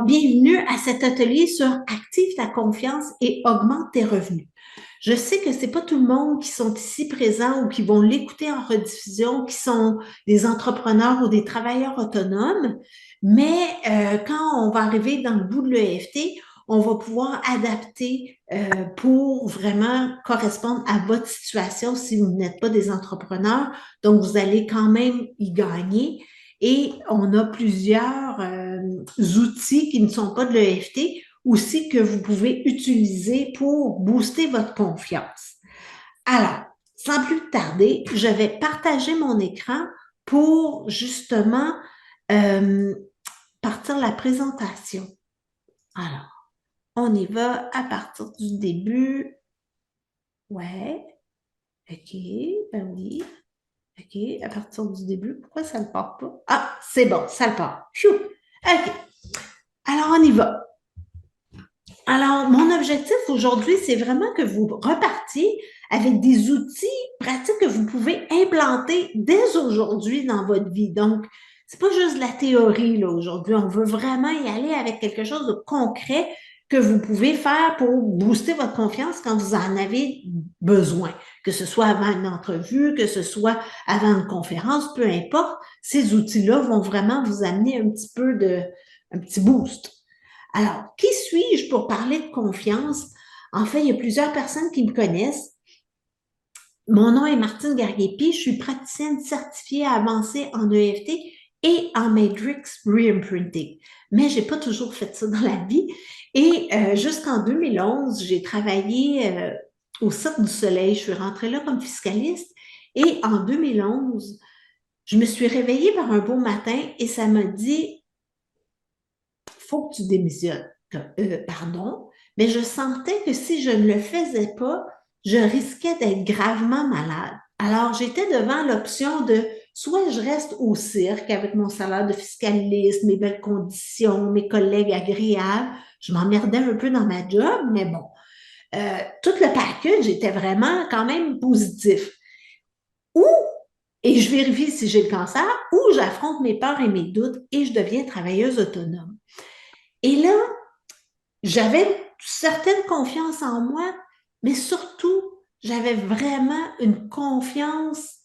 bienvenue à cet atelier sur Active ta confiance et augmente tes revenus. Je sais que c'est pas tout le monde qui sont ici présents ou qui vont l'écouter en rediffusion, qui sont des entrepreneurs ou des travailleurs autonomes, mais quand on va arriver dans le bout de l'EFT, on va pouvoir adapter pour vraiment correspondre à votre situation si vous n'êtes pas des entrepreneurs. Donc, vous allez quand même y gagner. Et on a plusieurs outils qui ne sont pas de l'EFT aussi que vous pouvez utiliser pour booster votre confiance. Alors, sans plus tarder, je vais partager mon écran pour justement euh, partir la présentation. Alors, on y va à partir du début. Ouais, OK, ben oui. OK, à partir du début, pourquoi ça ne part pas? Ah, c'est bon, ça le part. Chou! OK, alors on y va. Alors, mon objectif aujourd'hui, c'est vraiment que vous repartiez avec des outils pratiques que vous pouvez implanter dès aujourd'hui dans votre vie. Donc, c'est pas juste de la théorie, là, aujourd'hui. On veut vraiment y aller avec quelque chose de concret que vous pouvez faire pour booster votre confiance quand vous en avez besoin. Que ce soit avant une entrevue, que ce soit avant une conférence, peu importe. Ces outils-là vont vraiment vous amener un petit boost. Alors, qui suis-je pour parler de confiance? En fait, il y a plusieurs personnes qui me connaissent. Mon nom est Martine Gariepi. Je suis praticienne certifiée avancée en EFT et en Matrix Reimprinting. Mais j'ai pas toujours fait ça dans la vie. Et jusqu'en 2011, j'ai travaillé au Cirque du Soleil. Je suis rentrée là comme fiscaliste. Et en 2011, je me suis réveillée par un beau matin et ça m'a dit, faut que tu démissionnes. Pardon, mais je sentais que si je ne le faisais pas, je risquais d'être gravement malade. Alors, j'étais devant l'option de soit je reste au cirque avec mon salaire de fiscaliste, mes belles conditions, mes collègues agréables. Je m'emmerdais un peu dans ma job, mais bon, tout le package était vraiment quand même positif. Ou, et je vérifie si j'ai le cancer, ou j'affronte mes peurs et mes doutes et je deviens travailleuse autonome. Et là, j'avais une certaine confiance en moi, mais surtout, j'avais vraiment une confiance,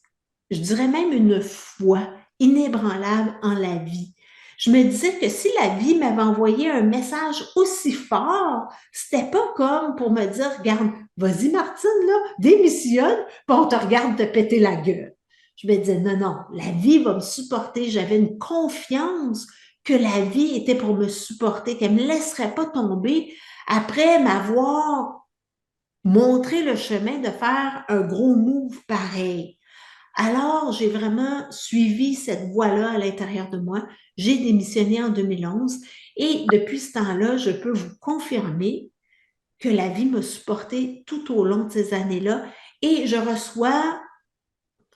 je dirais même une foi inébranlable en la vie. Je me disais que si la vie m'avait envoyé un message aussi fort, c'était pas comme pour me dire, regarde, vas-y Martine, là, démissionne, puis on te regarde te péter la gueule. Je me disais, non, non, la vie va me supporter. J'avais une confiance que la vie était pour me supporter, qu'elle ne me laisserait pas tomber après m'avoir montré le chemin de faire un gros move pareil. Alors, j'ai vraiment suivi cette voie-là à l'intérieur de moi. J'ai démissionné en 2011 et depuis ce temps-là, je peux vous confirmer que la vie m'a supporté tout au long de ces années-là et je reçois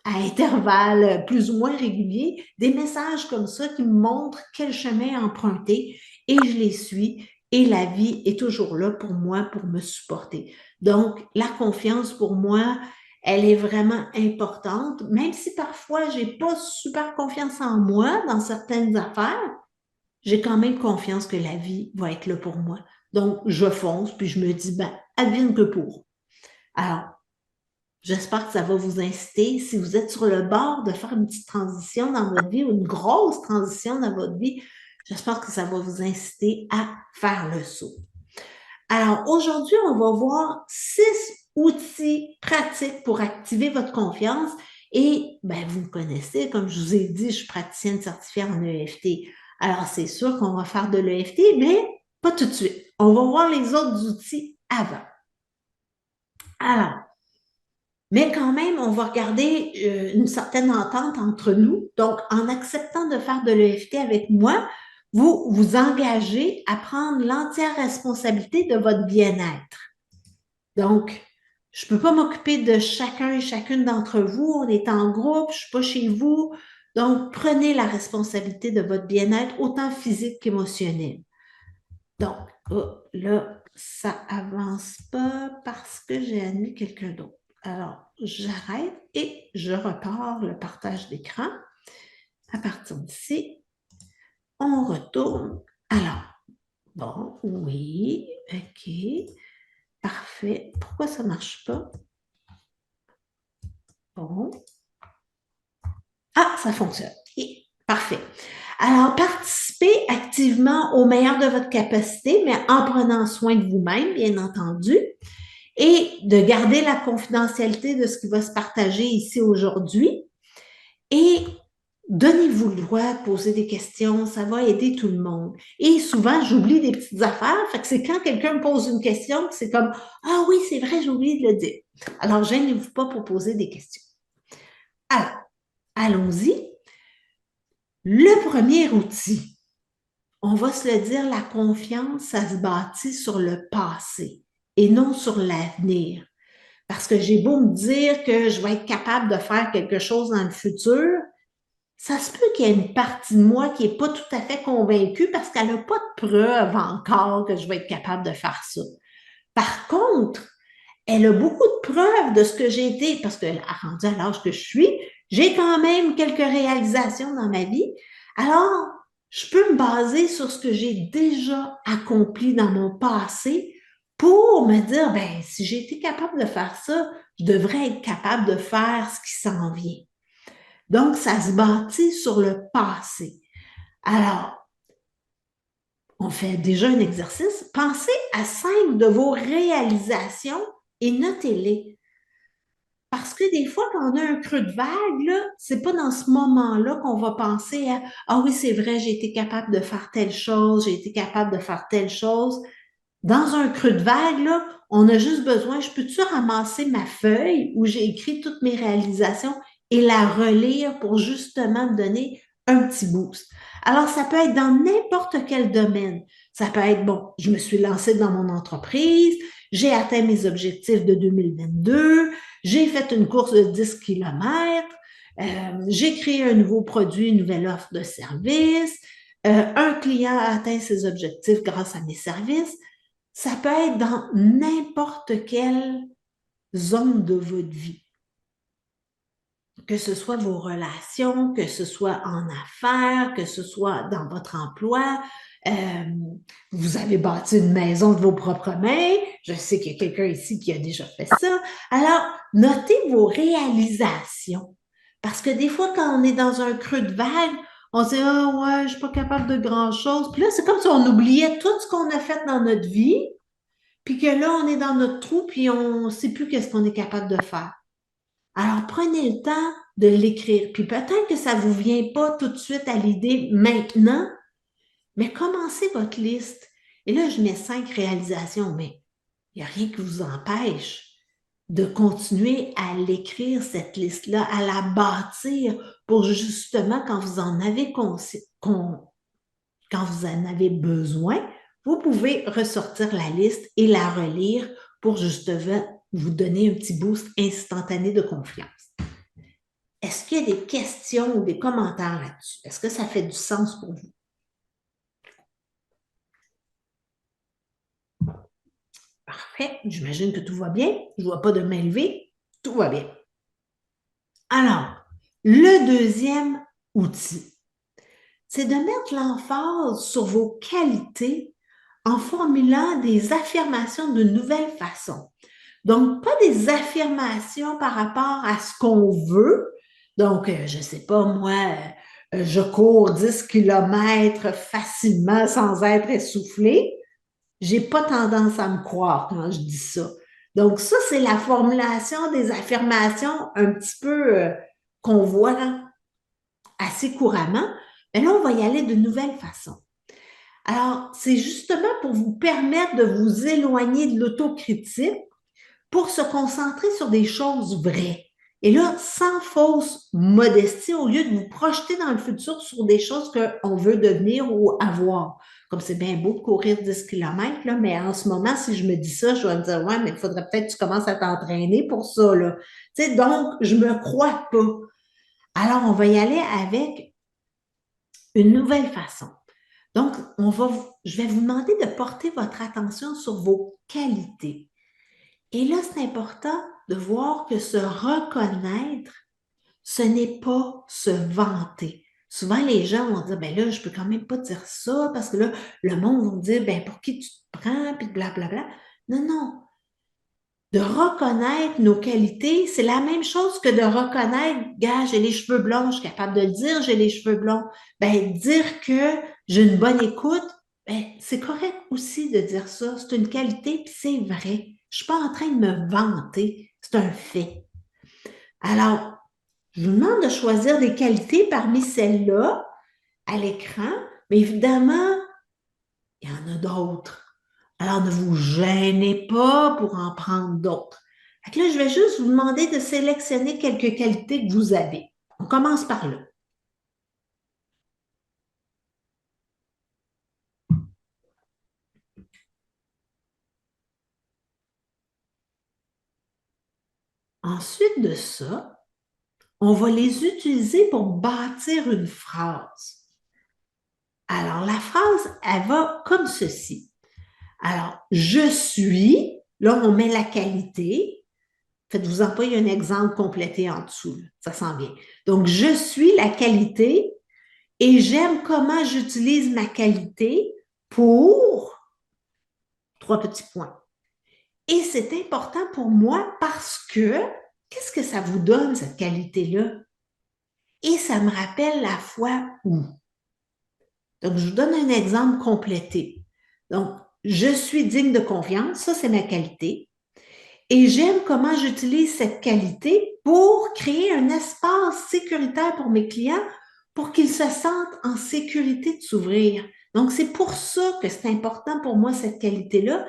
à intervalles plus ou moins réguliers, des messages comme ça qui me montrent quel chemin emprunter et je les suis et la vie est toujours là pour moi pour me supporter. Donc, la confiance pour moi, elle est vraiment importante, même si parfois j'ai pas super confiance en moi dans certaines affaires, j'ai quand même confiance que la vie va être là pour moi. Donc, je fonce puis je me dis, ben, advienne que pour. Alors, j'espère que ça va vous inciter. Si vous êtes sur le bord de faire une petite transition dans votre vie ou une grosse transition dans votre vie, j'espère que ça va vous inciter à faire le saut. Alors, aujourd'hui, on va voir 6 outils pratiques pour activer votre confiance. Et ben, vous me connaissez, comme je vous ai dit, je suis praticienne certifiée en EFT. Alors, c'est sûr qu'on va faire de l'EFT, mais pas tout de suite. On va voir les autres outils avant. Alors, mais quand même, on va regarder une certaine entente entre nous. Donc, en acceptant de faire de l'EFT avec moi, vous vous engagez à prendre l'entière responsabilité de votre bien-être. Donc, je ne peux pas m'occuper de chacun et chacune d'entre vous. On est en groupe, je ne suis pas chez vous. Donc, prenez la responsabilité de votre bien-être, autant physique qu'émotionnel. Donc, oh, là, ça avance pas parce que j'ai admis quelqu'un d'autre. Alors, j'arrête et je repars le partage d'écran. À partir d'ici, on retourne. Alors, Bon, oui, OK, parfait. Pourquoi ça ne marche pas? Bon. Ah, ça fonctionne. Et parfait. Alors, participez activement au meilleur de votre capacité, mais en prenant soin de vous-même, bien entendu, et de garder la confidentialité de ce qui va se partager ici aujourd'hui. Et donnez-vous le droit de poser des questions, ça va aider tout le monde. Et souvent, j'oublie des petites affaires, fait que c'est quand quelqu'un me pose une question que c'est comme ah oui, c'est vrai, j'ai oublié de le dire. Alors, gênez-vous pas pour poser des questions. Alors, allons-y. Le premier outil, on va se le dire, la confiance, ça se bâtit sur le passé et non sur l'avenir. Parce que j'ai beau me dire que je vais être capable de faire quelque chose dans le futur, ça se peut qu'il y ait une partie de moi qui n'est pas tout à fait convaincue parce qu'elle n'a pas de preuve encore que je vais être capable de faire ça. Par contre, elle a beaucoup de preuves de ce que j'ai été, parce que rendu à l'âge que je suis, j'ai quand même quelques réalisations dans ma vie. Alors, je peux me baser sur ce que j'ai déjà accompli dans mon passé pour me dire, ben, si j'ai été capable de faire ça, je devrais être capable de faire ce qui s'en vient. Donc, ça se bâtit sur le passé. Alors, on fait déjà un exercice. Pensez à 5 de vos réalisations et notez-les. Parce que des fois, quand on a un creux de vague, là, c'est pas dans ce moment-là qu'on va penser à ah oui, c'est vrai, j'ai été capable de faire telle chose, j'ai été capable de faire telle chose. Dans un creux de vague, là, on a juste besoin, je peux-tu ramasser ma feuille où j'ai écrit toutes mes réalisations et la relire pour justement me donner un petit boost. Alors, ça peut être dans n'importe quel domaine. Ça peut être, bon, je me suis lancée dans mon entreprise, j'ai atteint mes objectifs de 2022, j'ai fait une course de 10 kilomètres, j'ai créé un nouveau produit, une nouvelle offre de service, un client a atteint ses objectifs grâce à mes services. Ça peut être dans n'importe quelle zone de votre vie, que ce soit vos relations, que ce soit en affaires, que ce soit dans votre emploi. Euh, vous avez bâti une maison de vos propres mains. Je sais qu'il y a quelqu'un ici qui a déjà fait ça. Alors, notez vos réalisations. Parce que des fois, quand on est dans un creux de vague, on se dit, ah ouais, je suis pas capable de grand-chose. Puis là, c'est comme si on oubliait tout ce qu'on a fait dans notre vie. Puis que là, on est dans notre trou, puis on ne sait plus qu'est-ce qu'on est capable de faire. Alors, prenez le temps de l'écrire. Puis peut-être que ça ne vous vient pas tout de suite à l'idée maintenant, mais commencez votre liste. Et là, je mets 5 réalisations, mais il n'y a rien qui vous empêche de continuer à l'écrire, cette liste-là, à la bâtir pour justement, quand vous en avez besoin, vous pouvez ressortir la liste et la relire pour justement vous donner un petit boost instantané de confiance. Est-ce qu'il y a des questions ou des commentaires là-dessus? Est-ce que ça fait du sens pour vous? Parfait. J'imagine que tout va bien. Je ne vois pas de main levée. Tout va bien. Alors, le deuxième outil, c'est de mettre l'emphase sur vos qualités en formulant des affirmations de nouvelle façon. Donc, pas des affirmations par rapport à ce qu'on veut. Donc, je ne sais pas, moi, je cours 10 kilomètres facilement sans être essoufflé. J'ai pas tendance à me croire quand je dis ça. Donc, ça, c'est la formulation des affirmations un petit peu qu'on voit assez couramment. Mais là, on va y aller de nouvelles façons. Alors, c'est justement pour vous permettre de vous éloigner de l'autocritique pour se concentrer sur des choses vraies. Et là, sans fausse modestie, au lieu de vous projeter dans le futur sur des choses qu'on veut devenir ou avoir. Comme c'est bien beau de courir 10 km, là, mais en ce moment, si je me dis ça, je vais me dire, ouais, mais il faudrait peut-être que tu commences à t'entraîner pour ça, là. Tu sais, donc, je me crois pas. Alors, on va y aller avec une nouvelle façon. Donc, je vais vous demander de porter votre attention sur vos qualités. Et là, c'est important de voir que se reconnaître, ce n'est pas se vanter. souvent les gens vont dire, ben là, je peux quand même pas dire ça parce que là, le monde va me dire, ben pour qui tu te prends, puis blablabla. Non, non. De reconnaître nos qualités, c'est la même chose que de reconnaître, gars, j'ai les cheveux blonds, je suis capable de le dire, j'ai les cheveux blonds. Ben, dire que j'ai une bonne écoute, ben, c'est correct aussi de dire ça. C'est une qualité, puis c'est vrai. Je suis pas en train de me vanter, c'est un fait. Alors, je vous demande de choisir des qualités parmi celles-là à l'écran, mais évidemment, il y en a d'autres. Alors, ne vous gênez pas pour en prendre d'autres. Fait que là, je vais juste vous demander de sélectionner quelques qualités que vous avez. On commence par là. Ensuite de ça, on va les utiliser pour bâtir une phrase. Alors, la phrase, elle va comme ceci. Alors, je suis, là, on met la qualité. Faites-vous en pas, il y a un exemple complété en dessous. Là. Ça sent bien. Donc, je suis la qualité et j'aime comment j'utilise ma qualité pour trois petits points. Et c'est important pour moi parce que qu'est-ce que ça vous donne, cette qualité-là? Et ça me rappelle la fois où. Donc, je vous donne un exemple complété. Donc, je suis digne de confiance, ça c'est ma qualité. Et j'aime comment j'utilise cette qualité pour créer un espace sécuritaire pour mes clients pour qu'ils se sentent en sécurité de s'ouvrir. Donc, c'est pour ça que c'est important pour moi, cette qualité-là.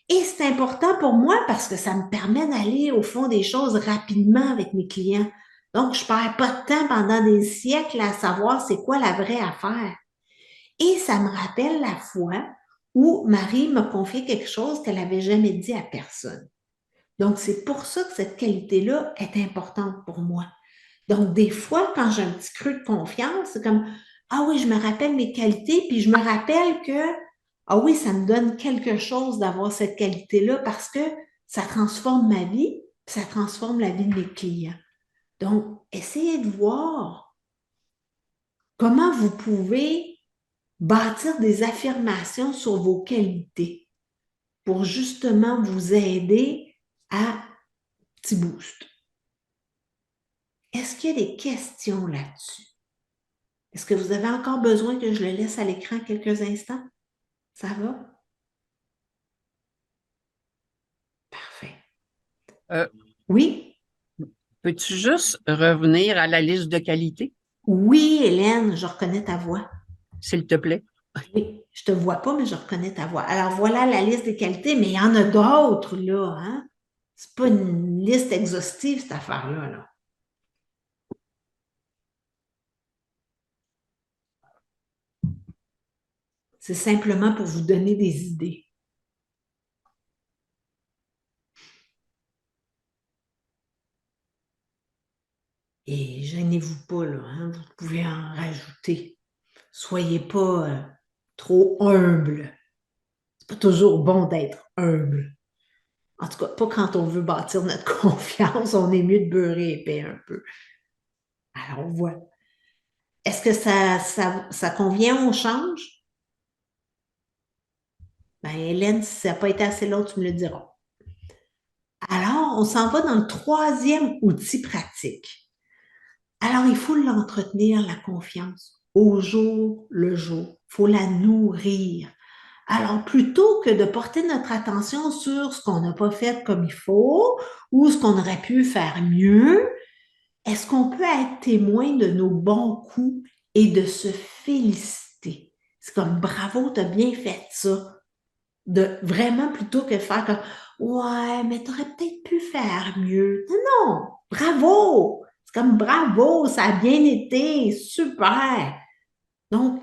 Et c'est important pour moi parce que ça me permet d'aller au fond des choses rapidement avec mes clients. Donc, je ne perds pas de temps pendant des siècles à savoir c'est quoi la vraie affaire. Et ça me rappelle la fois où Marie m'a confié quelque chose qu'elle n'avait jamais dit à personne. Donc, c'est pour ça que cette qualité-là est importante pour moi. Donc, des fois, quand j'ai un petit creux de confiance, c'est comme, ah oui, je me rappelle mes qualités, puis je me rappelle que, ah oui, ça me donne quelque chose d'avoir cette qualité-là parce que ça transforme ma vie, puis ça transforme la vie de mes clients. Donc, essayez de voir comment vous pouvez bâtir des affirmations sur vos qualités pour justement vous aider à petit boost. Est-ce qu'il y a des questions là-dessus? Est-ce que vous avez encore besoin que je le laisse à l'écran quelques instants? Ça va? Parfait. Euh, Oui? Peux-tu juste revenir à la liste de qualité, Oui, Hélène, je reconnais ta voix. s'il te plaît? Oui, je te vois pas, mais je reconnais ta voix. Alors voilà la liste des qualités, mais il y en a d'autres, là, hein? C'est pas une liste exhaustive, cette affaire-là, là. C'est simplement pour vous donner des idées. Et gênez-vous pas, là, hein? Vous pouvez en rajouter. Soyez pas trop humble. C'est pas toujours bon d'être humble. En tout cas, pas quand on veut bâtir notre confiance, on est mieux de beurrer épais un peu. Alors, voilà. Est-ce que ça convient, on change? Ben, Hélène, si ça n'a pas été assez long, tu me le diras. Alors, on s'en va dans le troisième outil pratique. Alors, il faut l'entretenir, la confiance, au jour le jour. Il faut la nourrir. Alors, plutôt que de porter notre attention sur ce qu'on n'a pas fait comme il faut ou ce qu'on aurait pu faire mieux, est-ce qu'on peut être témoin de nos bons coups et de se féliciter? C'est comme bravo, tu as bien fait ça. De vraiment plutôt que de faire comme ouais, mais tu aurais peut-être pu faire mieux. Non, non, bravo! C'est comme bravo, ça a bien été, super. Donc,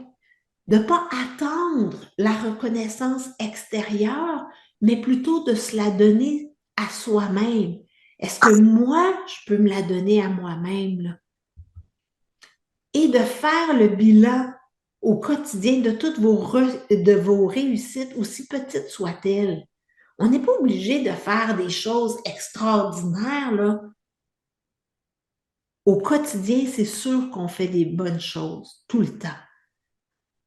de ne pas attendre la reconnaissance extérieure, mais plutôt de se la donner à soi-même. Est-ce que moi, je peux me la donner à moi-même, là? Et de faire le bilan au quotidien de toutes de vos réussites, aussi petites soient-elles. On n'est pas obligé de faire des choses extraordinaires, là, Au quotidien, c'est sûr qu'on fait des bonnes choses tout le temps.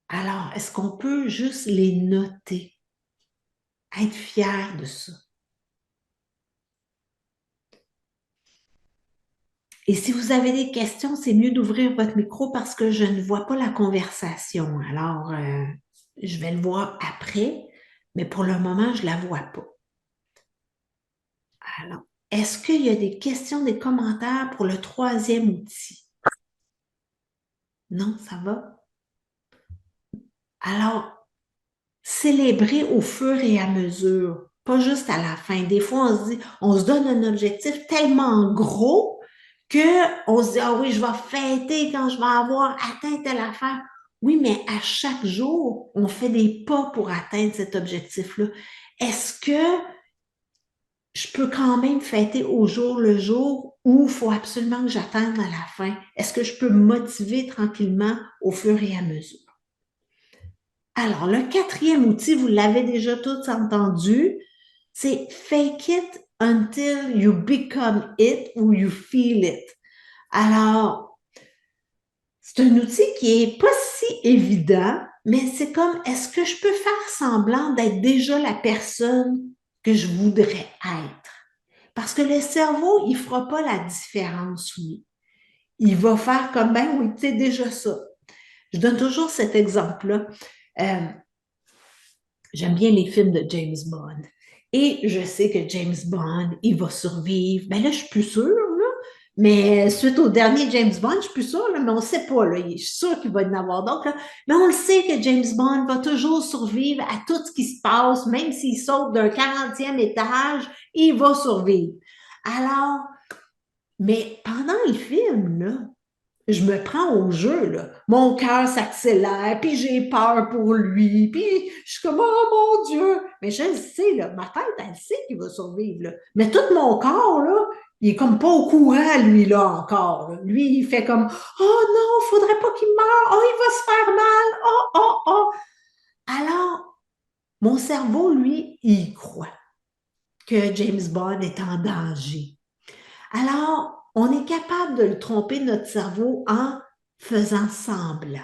Alors, est-ce qu'on peut juste les noter, être fier de ça? Et si vous avez des questions, c'est mieux d'ouvrir votre micro parce que je ne vois pas la conversation. Alors, je vais le voir après, mais pour le moment, je ne la vois pas. Alors, est-ce qu'il y a des questions, des commentaires pour le troisième outil? Non, ça va? Alors, célébrer au fur et à mesure, pas juste à la fin. Des fois, on se dit, on se donne un objectif tellement gros qu'on se dit, ah oui, je vais fêter quand je vais avoir atteint telle affaire. Oui, mais à chaque jour, on fait des pas pour atteindre cet objectif-là. Est-ce que je peux quand même fêter au jour le jour ou il faut absolument que j'attende à la fin? Est-ce que je peux me motiver tranquillement au fur et à mesure? Alors, le quatrième outil, vous l'avez déjà tous entendu, c'est fake it until you become it ou you feel it. Alors, c'est un outil qui est pas si évident, mais c'est comme, est-ce que je peux faire semblant d'être déjà la personne que je voudrais être? Parce que le cerveau, il fera pas la différence, oui. Il va faire comme, ben oui, tu sais déjà ça. Je donne toujours cet exemple-là. Euh, J'aime bien les films de James Bond. Et je sais que James Bond, il va survivre. Ben là, je suis plus sûre, là. Mais suite au dernier James Bond, je suis plus sûre, là, mais on ne sait pas, là. Je suis sûre qu'il va y en avoir d'autres, là. Mais on le sait que James Bond va toujours survivre à tout ce qui se passe, même s'il saute d'un 40e étage, il va survivre. Alors, mais pendant le film, là, je me prends au jeu, là. Mon cœur s'accélère, puis j'ai peur pour lui, puis je suis comme, oh mon Dieu! Mais je le sais, là, ma tête, elle sait qu'il va survivre, là. Mais tout mon corps, là, il est comme pas au courant, lui, là, encore, là. Lui, il fait comme, oh non, faudrait pas qu'il meure, oh, il va se faire mal, oh, oh, oh. Alors, mon cerveau, lui, il croit que James Bond est en danger. Alors, on est capable de le tromper, notre cerveau, en faisant semblant.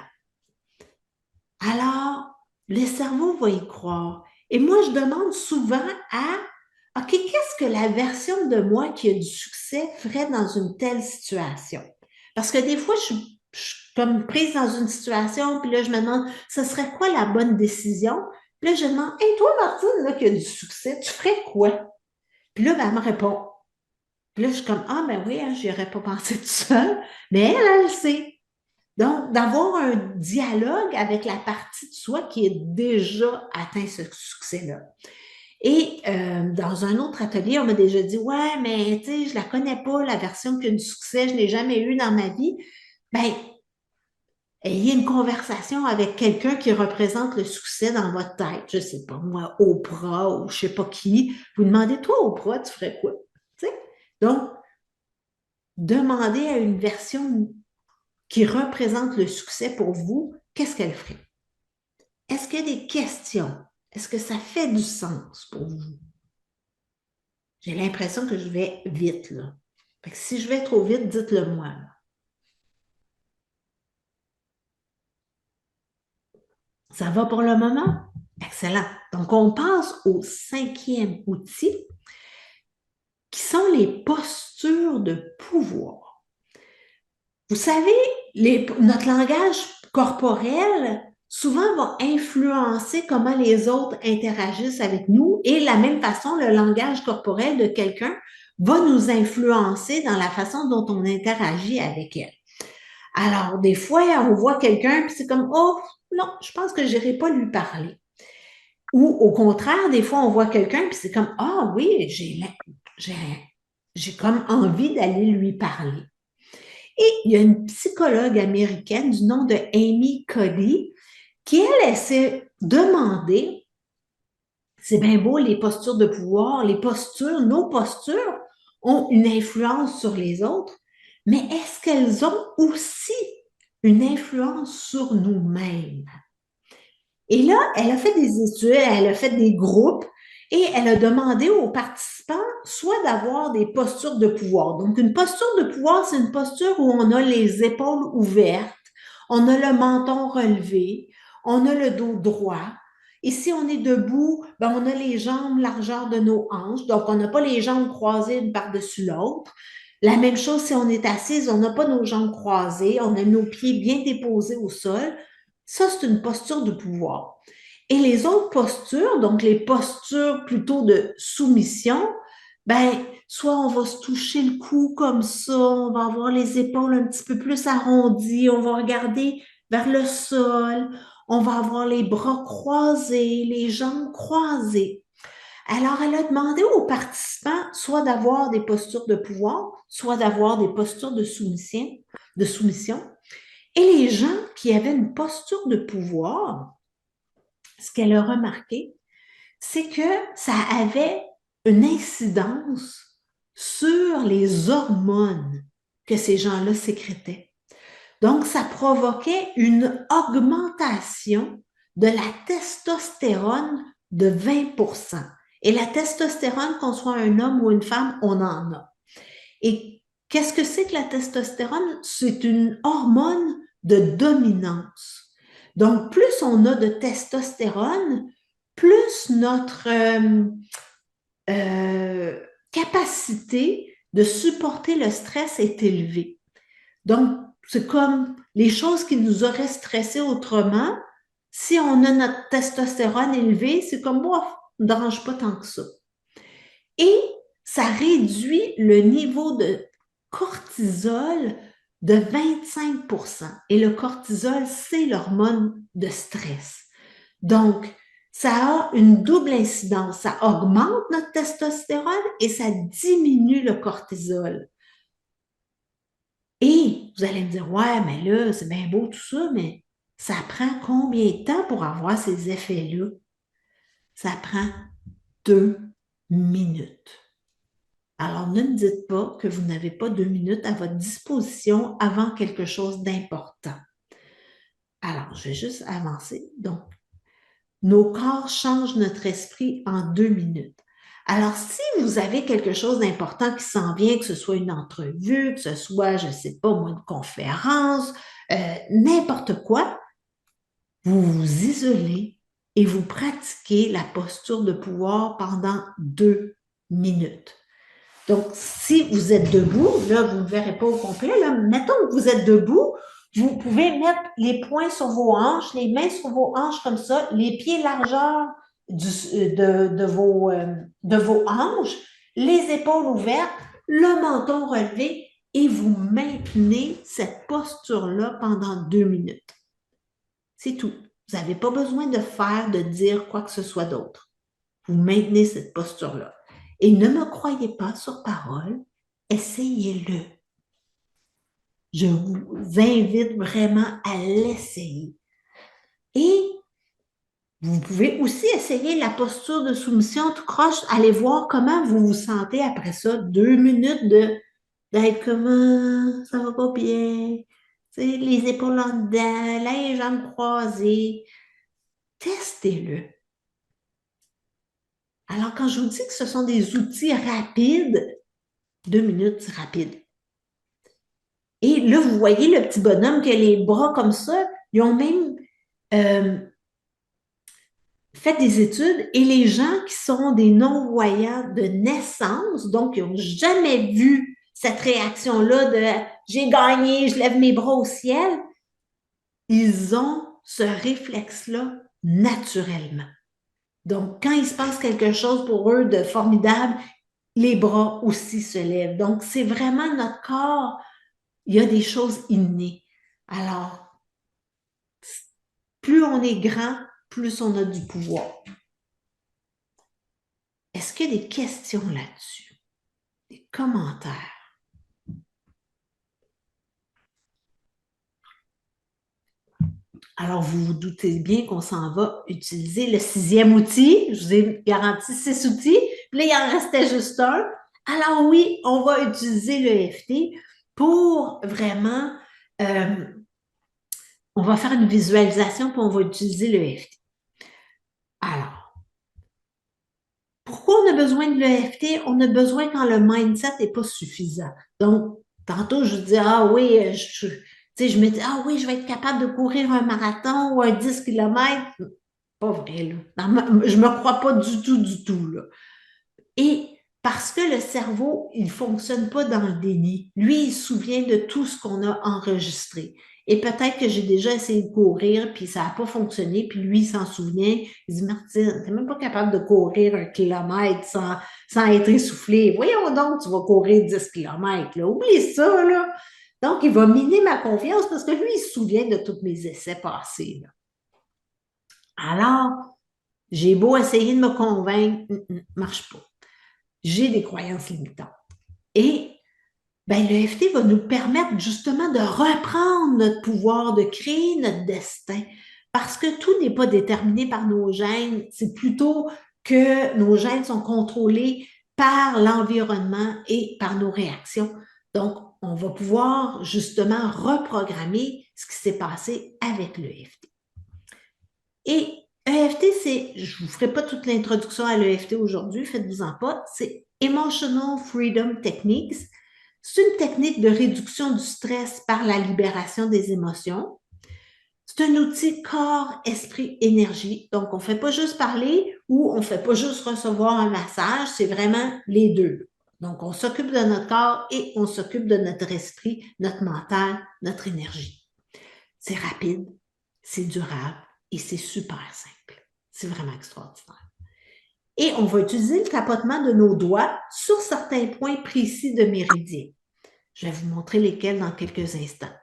Alors, le cerveau va y croire. Et moi, je demande souvent à, OK, qu'est-ce que la version de moi qui a du succès ferait dans une telle situation? Parce que des fois, je suis comme prise dans une situation, puis là, je me demande, ce serait quoi la bonne décision? Puis là, je demande, hey, toi, Martine, là, qui a du succès, tu ferais quoi? Puis là, ben, elle me répond. Puis là, je suis comme, ah, ben oui, hein, j'y aurais pas pensé tout seul. Mais elle le sait. Donc, d'avoir un dialogue avec la partie de soi qui est déjà atteint ce succès-là. Et dans un autre atelier, on m'a déjà dit, ouais, mais tu sais, je la connais pas, la version qui a du succès, je n'ai jamais eu dans ma vie. Ben, ayez une conversation avec quelqu'un qui représente le succès dans votre tête. Je sais pas, moi, Oprah ou je sais pas qui. Vous demandez, toi, Oprah, tu ferais quoi? Tu sais? Donc, demandez à une version qui représente le succès pour vous, qu'est-ce qu'elle ferait? Est-ce qu'il y a des questions? Est-ce que ça fait du sens pour vous? J'ai l'impression que je vais vite, là. Fait que si je vais trop vite, dites-le moi, là. Ça va pour le moment? Excellent. Donc, on passe au cinquième outil, qui sont les postures de pouvoir. Vous savez, notre langage corporel souvent va influencer comment les autres interagissent avec nous et de la même façon, le langage corporel de quelqu'un va nous influencer dans la façon dont on interagit avec elle. Alors, des fois, on voit quelqu'un puis c'est comme, oh, non, je pense que je n'irai pas lui parler. Ou au contraire, des fois, on voit quelqu'un puis c'est comme, ah oui, j'ai comme envie d'aller lui parler. Et il y a une psychologue américaine du nom de Amy Cuddy qui, elle s'est demandé, c'est bien beau les postures de pouvoir, les postures, nos postures ont une influence sur les autres, mais est-ce qu'elles ont aussi une influence sur nous-mêmes? Et là, elle a fait des études, elle a fait des groupes et elle a demandé aux participants participants soit d'avoir des postures de pouvoir. Donc, une posture de pouvoir, c'est une posture où on a les épaules ouvertes, on a le menton relevé, on a le dos droit. Et si on est debout, ben on a les jambes largeur de nos hanches. Donc, on n'a pas les jambes croisées une par-dessus l'autre. La même chose si on est assise, on n'a pas nos jambes croisées, on a nos pieds bien déposés au sol. Ça, c'est une posture de pouvoir. Et les autres postures, donc les postures plutôt de soumission, ben, soit on va se toucher le cou comme ça, on va avoir les épaules un petit peu plus arrondies, on va regarder vers le sol, on va avoir les bras croisés, les jambes croisées. Alors, elle a demandé aux participants soit d'avoir des postures de pouvoir, soit d'avoir des postures de soumission, de soumission. Et les gens qui avaient une posture de pouvoir, ce qu'elle a remarqué, c'est que ça avait une incidence sur les hormones que ces gens-là sécrétaient. Donc, ça provoquait une augmentation de la testostérone de 20%. Et la testostérone, qu'on soit un homme ou une femme, on en a. Et qu'est-ce que c'est que la testostérone? C'est une hormone de dominance. Donc, plus on a de testostérone, plus notre capacité de supporter le stress est élevée. Donc, c'est comme les choses qui nous auraient stressé autrement. Si on a notre testostérone élevé, c'est comme, bon, ne dérange pas tant que ça. Et ça réduit le niveau de cortisol de 25%. Et le cortisol, c'est l'hormone de stress. Donc, ça a une double incidence. Ça augmente notre testostérone et ça diminue le cortisol. Et vous allez me dire, ouais, mais là, c'est bien beau tout ça, mais ça prend combien de temps pour avoir ces effets-là? Ça prend 2 minutes. Alors, ne me dites pas que vous n'avez pas 2 minutes à votre disposition avant quelque chose d'important. Alors, je vais juste avancer. Donc, nos corps changent notre esprit en 2 minutes. Alors, si vous avez quelque chose d'important qui s'en vient, que ce soit une entrevue, que ce soit, je ne sais pas moi, une conférence, n'importe quoi, vous vous isolez et vous pratiquez la posture de pouvoir pendant 2 minutes. Donc, si vous êtes debout, là, vous ne me verrez pas au complet, là, mettons que vous êtes debout, vous pouvez mettre les poings sur vos hanches, les mains sur vos hanches comme ça, les pieds largeur de vos hanches, les épaules ouvertes, le menton relevé et vous maintenez cette posture-là pendant 2 minutes. C'est tout. Vous n'avez pas besoin de faire, de dire quoi que ce soit d'autre. Vous maintenez cette posture-là. Et ne me croyez pas sur parole, essayez-le. Je vous invite vraiment à l'essayer. Et vous pouvez aussi essayer la posture de soumission tout croche. Allez voir comment vous vous sentez après ça. 2 minutes d'être comme ça va pas bien. Les épaules en dedans, les jambes croisées. Testez-le. Alors, quand je vous dis que ce sont des outils rapides, 2 minutes, c'est rapide. Et là, vous voyez le petit bonhomme qui a les bras comme ça. Ils ont même fait des études et les gens qui sont des non-voyants de naissance, donc qui n'ont jamais vu cette réaction-là de j'ai gagné, je lève mes bras au ciel, ils ont ce réflexe-là naturellement. Donc, quand il se passe quelque chose pour eux de formidable, les bras aussi se lèvent. Donc, c'est vraiment notre corps, il y a des choses innées. Alors, plus on est grand, plus on a du pouvoir. Est-ce qu'il y a des questions là-dessus? Des commentaires? Alors, vous vous doutez bien qu'on s'en va utiliser le 6e outil. Je vous ai garanti 6 outils. Puis là, il en restait juste un. Alors oui, on va utiliser l'EFT pour vraiment, on va faire une visualisation puis on va utiliser l'EFT. Alors, pourquoi on a besoin de l'EFT? On a besoin quand le mindset n'est pas suffisant. Donc, tantôt, je dis, ah oui, tu sais, je me dis, ah oui, je vais être capable de courir un marathon ou un 10 km. Pas vrai, là. Je me crois pas du tout, là. Et parce que le cerveau, il fonctionne pas dans le déni. Lui, il se souvient de tout ce qu'on a enregistré. Et peut-être que j'ai déjà essayé de courir, puis ça n'a pas fonctionné, puis lui, il s'en souvenait. Il dit, Martine, t'es même pas capable de courir 1 kilomètre sans être essoufflé. Voyons donc, tu vas courir 10 kilomètres, là. Oublie ça, là. Donc, il va miner ma confiance parce que lui, il se souvient de tous mes essais passés, là. Alors, j'ai beau essayer de me convaincre, marche pas. J'ai des croyances limitantes. Et ben, l'EFT va nous permettre justement de reprendre notre pouvoir, de créer notre destin. Parce que tout n'est pas déterminé par nos gènes, c'est plutôt que nos gènes sont contrôlés par l'environnement et par nos réactions. Donc, on va pouvoir justement reprogrammer ce qui s'est passé avec l'EFT. Et EFT, je ne vous ferai pas toute l'introduction à l'EFT aujourd'hui, faites-vous-en pas, c'est Emotional Freedom Techniques. C'est une technique de réduction du stress par la libération des émotions. C'est un outil corps, esprit, énergie. Donc, on ne fait pas juste parler ou on ne fait pas juste recevoir un massage, c'est vraiment les deux. Donc, on s'occupe de notre corps et on s'occupe de notre esprit, notre mental, notre énergie. C'est rapide, c'est durable et c'est super simple. C'est vraiment extraordinaire. Et on va utiliser le tapotement de nos doigts sur certains points précis de méridien. Je vais vous montrer lesquels dans quelques instants.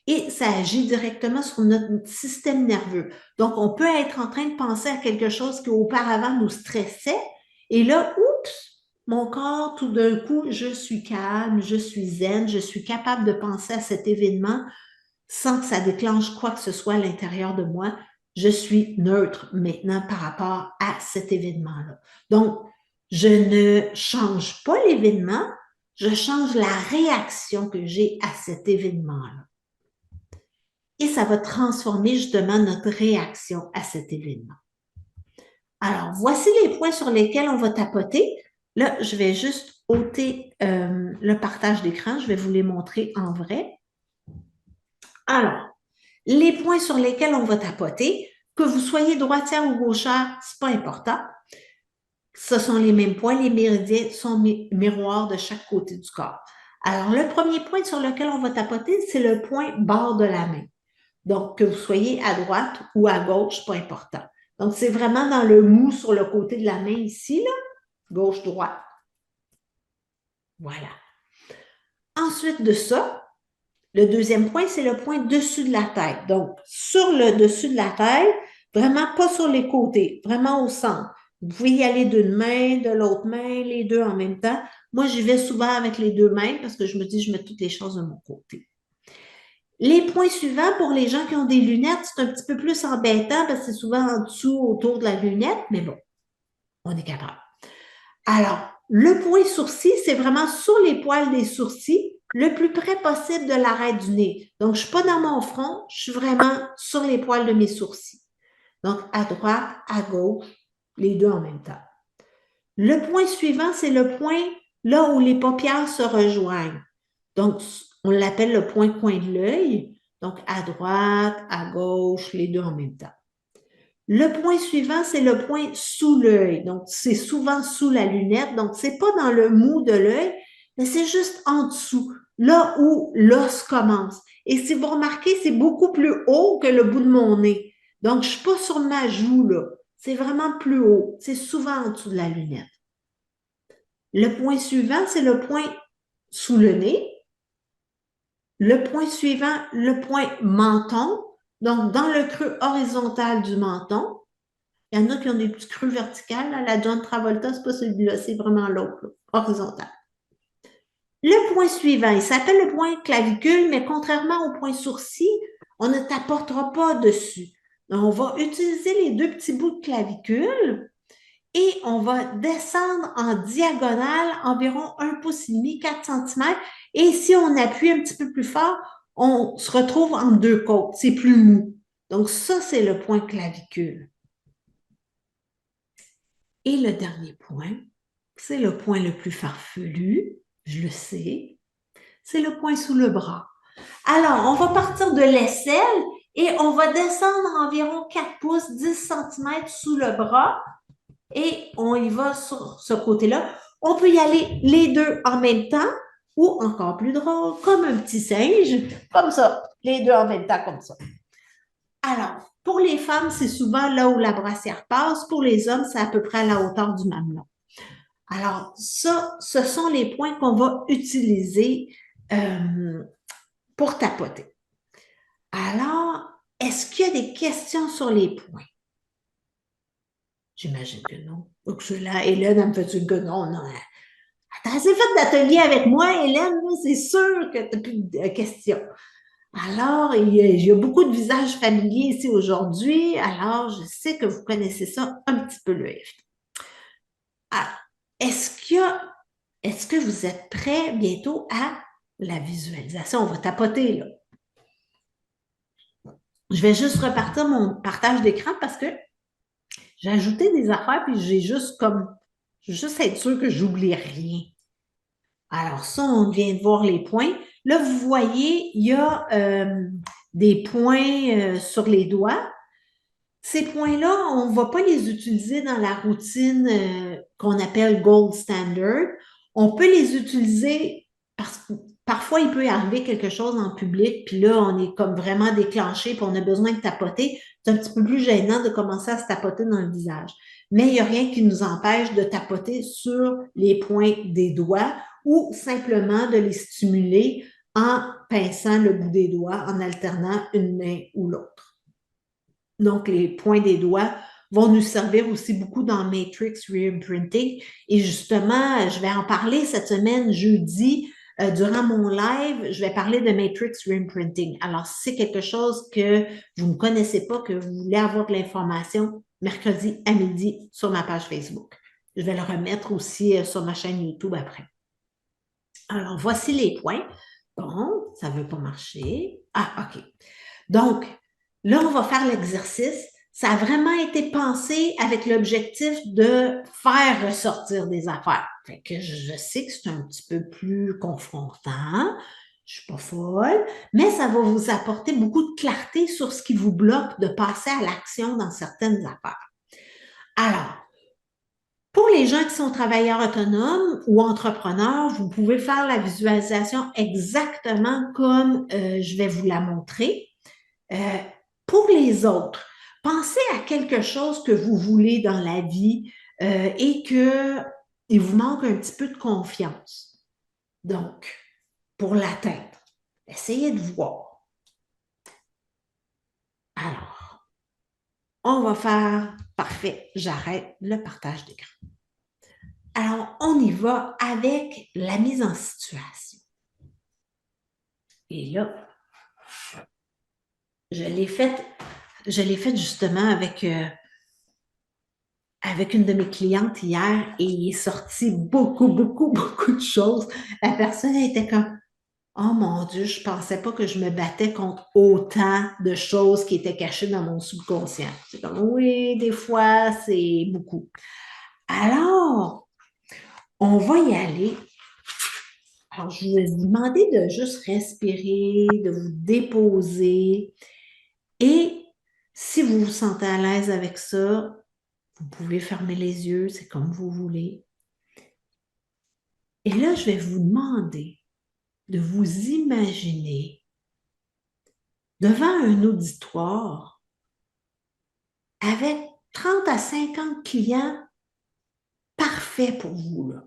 Et ça agit directement sur notre système nerveux. Donc, on peut être en train de penser à quelque chose qui auparavant nous stressait. Et là, oups, mon corps, tout d'un coup, je suis calme, je suis zen, je suis capable de penser à cet événement sans que ça déclenche quoi que ce soit à l'intérieur de moi. Je suis neutre maintenant par rapport à cet événement-là. Donc, je ne change pas l'événement, je change la réaction que j'ai à cet événement-là. Et ça va transformer justement notre réaction à cet événement. Alors, voici les points sur lesquels on va tapoter. Là, je vais juste ôter le partage d'écran. Je vais vous les montrer en vrai. Alors, les points sur lesquels on va tapoter, que vous soyez droitière ou gauchère, c'est pas important. Ce sont les mêmes points. Les méridiens sont miroirs de chaque côté du corps. Alors, le premier point sur lequel on va tapoter, c'est le point bord de la main. Donc, que vous soyez à droite ou à gauche, pas important. Donc, c'est vraiment dans le mou sur le côté de la main ici, là, gauche-droite. Voilà. Ensuite de ça, le deuxième point, c'est le point dessus de la tête. Donc, sur le dessus de la tête, vraiment pas sur les côtés, vraiment au centre. Vous pouvez y aller d'une main, de l'autre main, les deux en même temps. Moi, j'y vais souvent avec les deux mains parce que je me dis, je mets toutes les choses de mon côté. Les points suivants, pour les gens qui ont des lunettes, c'est un petit peu plus embêtant parce que c'est souvent en dessous, autour de la lunette, mais bon, on est capable. Alors, le point sourcil, c'est vraiment sur les poils des sourcils, le plus près possible de l'arête du nez. Donc, je ne suis pas dans mon front, je suis vraiment sur les poils de mes sourcils. Donc, à droite, à gauche, les deux en même temps. Le point suivant, c'est le point là où les paupières se rejoignent. Donc, on l'appelle le point coin de l'œil. Donc, à droite, à gauche, les deux en même temps. Le point suivant, c'est le point sous l'œil. Donc, c'est souvent sous la lunette. Donc, c'est pas dans le mou de l'œil, mais c'est juste en dessous, là où l'os commence. Et si vous remarquez, c'est beaucoup plus haut que le bout de mon nez. Donc, je suis pas sur ma joue, là. C'est vraiment plus haut. C'est souvent en dessous de la lunette. Le point suivant, c'est le point sous le nez. Le point suivant, le point menton. Donc, dans le creux horizontal du menton. Il y en a qui ont des petits creux verticales. Là. La John Travolta, c'est pas celui-là, c'est vraiment l'autre, horizontal. Le point suivant, il s'appelle le point clavicule, mais contrairement au point sourcil, on ne t'apportera pas dessus. Donc, on va utiliser les deux petits bouts de clavicule et on va descendre en diagonale environ 1,5 pouce, 4 cm. Et si on appuie un petit peu plus fort, on se retrouve en deux côtes. C'est plus mou. Donc, ça, c'est le point clavicule. Et le dernier point, c'est le point le plus farfelu, je le sais, c'est le point sous le bras. Alors, on va partir de l'aisselle et on va descendre environ 4 pouces, 10 centimètres sous le bras et on y va sur ce côté-là. On peut y aller les deux en même temps ou encore plus drôle, comme un petit singe, comme ça, les deux en même temps comme ça. Alors, pour les femmes, c'est souvent là où la brassière passe. Pour les hommes, c'est à peu près à la hauteur du mamelon. Alors, ça, ce sont les points qu'on va utiliser pour tapoter. Alors, est-ce qu'il y a des questions sur les points? J'imagine que non. Donc, je suis là, Hélène, elle me fait dire que non, non. T'as assez fait d'atelier avec moi, Hélène, c'est sûr que tu n'as plus de questions. Alors, il y a beaucoup de visages familiers ici aujourd'hui, alors je sais que vous connaissez ça un petit peu le EFT. Alors, est-ce que vous êtes prêts bientôt à la visualisation? On va tapoter, là. Je vais juste repartir mon partage d'écran parce que j'ai ajouté des affaires puis j'ai juste être sûr que j'oublie rien. Alors ça, on vient de voir les points. Là, vous voyez, il y a des points sur les doigts. Ces points-là, on ne va pas les utiliser dans la routine qu'on appelle Gold Standard. On peut les utiliser parce que parfois, il peut y arriver quelque chose en public, puis là, on est comme vraiment déclenché, puis on a besoin de tapoter. C'est un petit peu plus gênant de commencer à se tapoter dans le visage. Mais il n'y a rien qui nous empêche de tapoter sur les points des doigts ou simplement de les stimuler en pinçant le bout des doigts, en alternant une main ou l'autre. Donc, les points des doigts vont nous servir aussi beaucoup dans Matrix Reimprinting. Et justement, je vais en parler cette semaine, jeudi, durant mon live, je vais parler de Matrix Reimprinting. Alors, si c'est quelque chose que vous ne connaissez pas, que vous voulez avoir de l'information, mercredi à midi sur ma page Facebook. Je vais le remettre aussi sur ma chaîne YouTube après. Alors, voici les points. Bon, ça ne veut pas marcher. Ah, OK. Donc, là, on va faire l'exercice. Ça a vraiment été pensé avec l'objectif de faire ressortir des affaires. Fait que je sais que c'est un petit peu plus confrontant. Je suis pas folle, mais ça va vous apporter beaucoup de clarté sur ce qui vous bloque de passer à l'action dans certaines affaires. Alors, pour les gens qui sont travailleurs autonomes ou entrepreneurs, vous pouvez faire la visualisation exactement comme je vais vous la montrer. Pour les autres, pensez à quelque chose que vous voulez dans la vie et qu'il vous manque un petit peu de confiance. Donc, pour l'atteindre, essayez de voir. Alors, on va faire, parfait, j'arrête le partage d'écran. Alors, on y va avec la mise en situation. Et là, je l'ai faite justement avec une de mes clientes hier et il est sorti beaucoup, beaucoup, beaucoup de choses. La personne était comme, oh mon Dieu, je pensais pas que je me battais contre autant de choses qui étaient cachées dans mon subconscient. C'est comme, oui, des fois, c'est beaucoup. Alors, on va y aller. Alors, je vais vous demander de juste respirer, de vous déposer. Et si vous vous sentez à l'aise avec ça, vous pouvez fermer les yeux, c'est comme vous voulez. Et là, je vais vous demander de vous imaginer devant un auditoire avec 30 à 50 clients parfaits pour vous, là.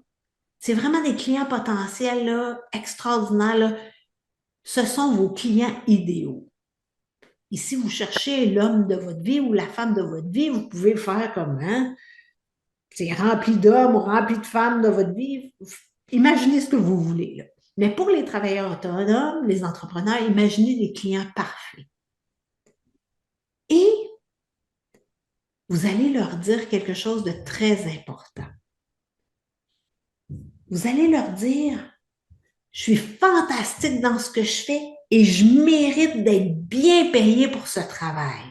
C'est vraiment des clients potentiels, là, extraordinaires, là. Ce sont vos clients idéaux. Et si vous cherchez l'homme de votre vie ou la femme de votre vie, vous pouvez faire comme, hein? C'est rempli d'hommes ou rempli de femmes de votre vie. Imaginez ce que vous voulez, là. Mais pour les travailleurs autonomes, les entrepreneurs, imaginez des clients parfaits. Et vous allez leur dire quelque chose de très important. Vous allez leur dire, je suis fantastique dans ce que je fais et je mérite d'être bien payé pour ce travail.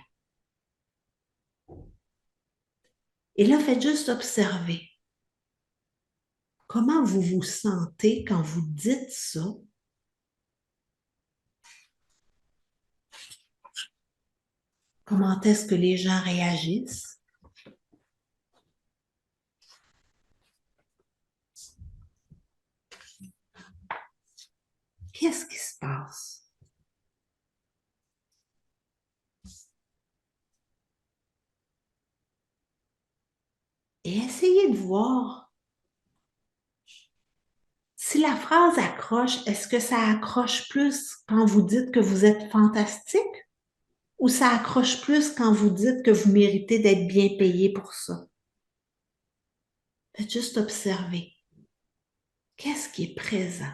Et là, faites juste observer. comment vous vous sentez quand vous dites ça? Comment est-ce que les gens réagissent? Qu'est-ce qui se passe? Et essayez de voir si la phrase accroche, est-ce que ça accroche plus quand vous dites que vous êtes fantastique ou ça accroche plus quand vous dites que vous méritez d'être bien payé pour ça? Faites juste observer. Qu'est-ce qui est présent?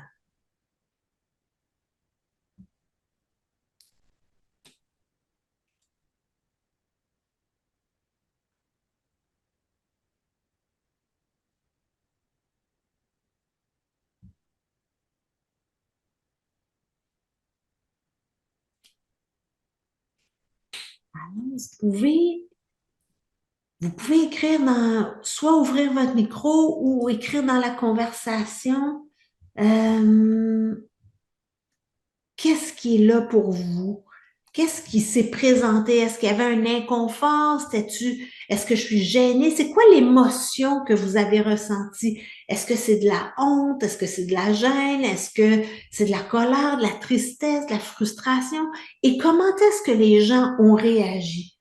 Vous vous pouvez écrire soit ouvrir votre micro ou écrire dans la conversation. Euh, Qu'est-ce qui est là pour vous? Qu'est-ce qui s'est présenté? Est-ce qu'il y avait un inconfort? Est-ce que je suis gênée? C'est quoi l'émotion que vous avez ressentie? Est-ce que c'est de la honte? Est-ce que c'est de la gêne? Est-ce que c'est de la colère, de la tristesse, de la frustration? Et comment est-ce que les gens ont réagi?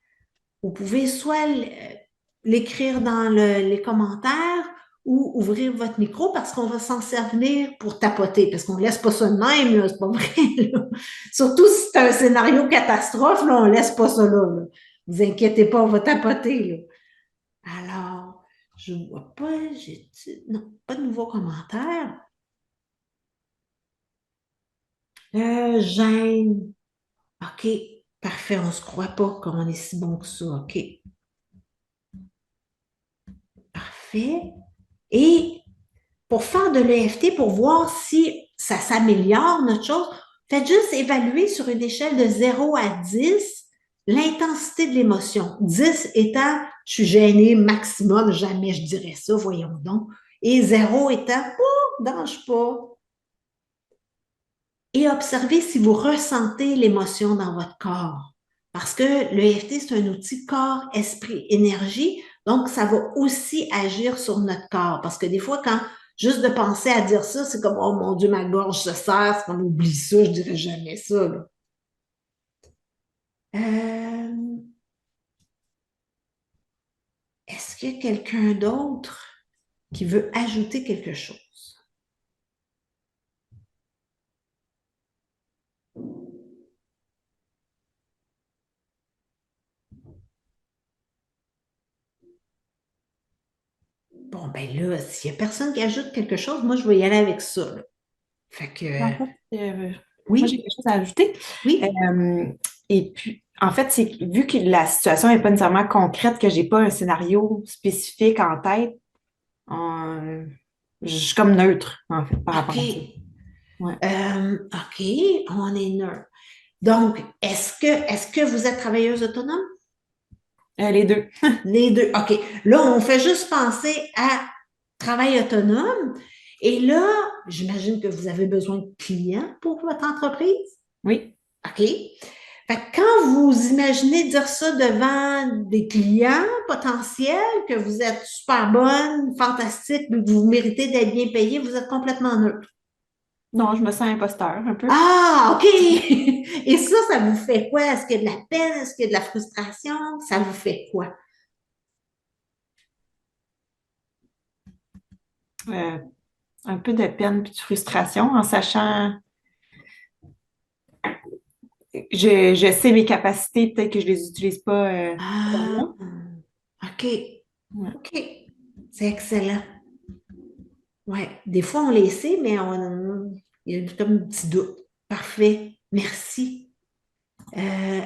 Vous pouvez soit l'écrire dans les commentaires ou ouvrir votre micro parce qu'on va s'en servir pour tapoter, parce qu'on ne laisse pas ça de même, là, c'est pas vrai. Là. Surtout si c'est un scénario catastrophe, là, on ne laisse pas ça là, là. Vous inquiétez pas, on va tapoter. Là. Alors, je ne vois pas, non, pas de nouveaux commentaires. Gêne. OK, parfait, on ne se croit pas qu'on est si bon que ça. OK, parfait. Et pour faire de l'EFT, pour voir si ça s'améliore, notre chose, faites juste évaluer sur une échelle de 0 à 10 l'intensité de l'émotion. 10 étant, je suis gênée maximum, jamais je dirais ça, voyons donc. Et 0 étant, oh, dange pas. Et observez si vous ressentez l'émotion dans votre corps. Parce que l'EFT, c'est un outil corps, esprit, énergie. Donc, ça va aussi agir sur notre corps. Parce que des fois, quand juste de penser à dire ça, c'est comme, oh mon Dieu, ma gorge se serre, c'est comme, oublie ça, je dirais jamais ça. Là. Euh, Est-ce qu'il y a quelqu'un d'autre qui veut ajouter quelque chose? Bon, ben là, s'il n'y a personne qui ajoute quelque chose, moi, je vais y aller avec ça. Là. Fait que, En fait, moi, j'ai oui, quelque chose à ajouter. oui. Euh, et puis, en fait, c'est que vu que la situation n'est pas nécessairement concrète, que j'ai pas un scénario spécifique en tête, je suis comme neutre, en fait, par rapport à ça. OK. Ouais. OK, on est neutre. Donc, est-ce que vous êtes travailleuse autonome? Les deux. Les deux. OK. Là, on fait juste penser à travail autonome. Et là, j'imagine que vous avez besoin de clients pour votre entreprise. Oui. OK. Fait que quand vous imaginez dire ça devant des clients potentiels, que vous êtes super bonne, fantastique, que vous méritez d'être bien payé, vous êtes complètement neutre. Non, je me sens imposteur un peu. Ah, OK! Et ça vous fait quoi? Est-ce qu'il y a de la peine? Est-ce qu'il y a de la frustration? Ça vous fait quoi? Euh, un peu de peine et de frustration en sachant, je sais mes capacités, peut-être que je les utilise pas Ah, totalement. OK. Ouais. OK. C'est excellent. Ouais. Des fois, on les sait, mais il y a comme un petit doute. Parfait. Merci. Euh,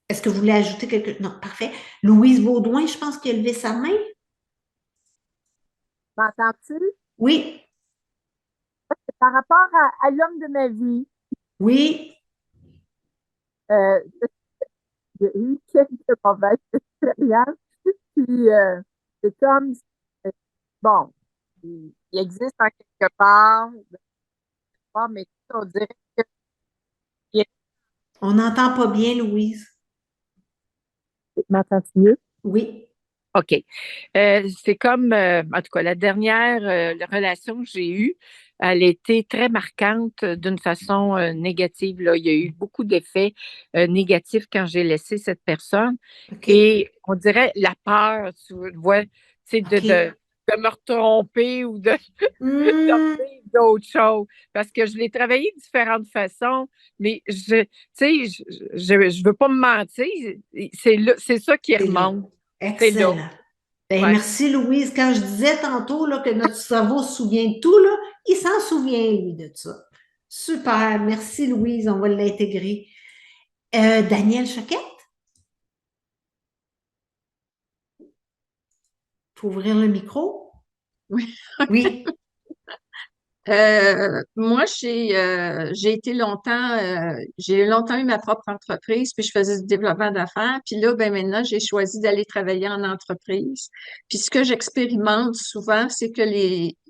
Est-ce que vous voulez ajouter quelque chose? Non, parfait. Louise Baudouin, je pense qu'elle a levé sa main. M'entends-tu? Oui. Par rapport à l'homme de ma vie, Oui. euh, j'ai eu quelques mauvaises expériences. Puis, c'est comme, bon, il existe en quelque part, mais on dirait qu'il On n'entend pas bien, Louise. m'entends mieux? Oui. OK. C'est comme, en tout cas, la dernière relation que j'ai eue, elle était très marquante d'une façon négative, là. Il y a eu beaucoup d'effets négatifs quand j'ai laissé cette personne. OK. Et on dirait la peur, tu vois, tu sais, OK. de me retromper ou de Hmm, revivre d'autres choses. Parce que je l'ai travaillé de différentes façons, mais tu sais, je veux pas me mentir, c'est ça qui c'est là. remonte. C'est là. Excellent. Ben, Ouais. merci, Louise. Quand je disais tantôt là, que notre cerveau se souvient de tout, là, il s'en souvient, lui, de ça. Super. Merci, Louise. On va l'intégrer. Daniel Choquette, faut ouvrir le micro. Oui. Oui. Moi, j'ai été longtemps, j'ai longtemps eu ma propre entreprise, puis je faisais du développement d'affaires. Puis là, ben maintenant, j'ai choisi d'aller travailler en entreprise. Puis ce que j'expérimente souvent, c'est que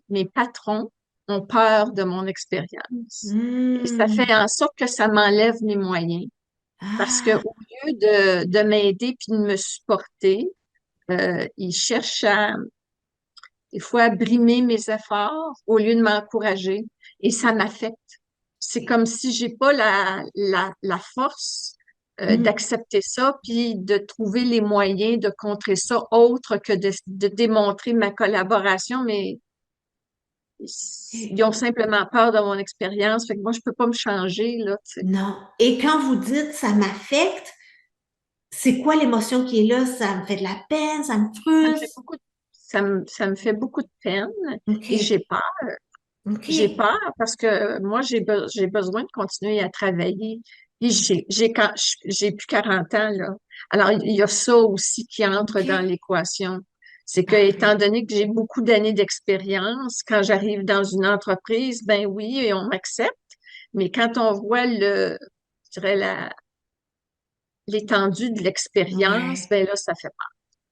mes patrons ont peur de mon expérience. Et ça Hmm. fait en sorte que ça m'enlève mes moyens. Parce que Ah, au lieu de m'aider puis de me supporter, ils cherchent des fois à brimer mes efforts au lieu de m'encourager et ça m'affecte. C'est comme si j'ai pas la force hmm. d'accepter ça puis de trouver les moyens de contrer ça autre que de démontrer ma collaboration, mais ils ont simplement peur de mon expérience. Fait que moi, je peux pas me changer, là, tu sais. Non. Et quand vous dites ça m'affecte, c'est quoi l'émotion qui est là? Ça me fait de la peine, ça me Ça me fait frustre. beaucoup ça me fait beaucoup de peine et OK. j'ai OK. peur parce que moi, j'ai besoin de continuer à travailler. Puis j'ai plus 40 ans, là. Alors, il y a ça aussi qui entre dans OK. l'équation. C'est que, étant Parfait. donné que j'ai beaucoup d'années d'expérience, quand j'arrive dans une entreprise, ben oui, et on m'accepte. Mais quand on voit je dirais l'étendue de l'expérience, Ouais. ben là, ça fait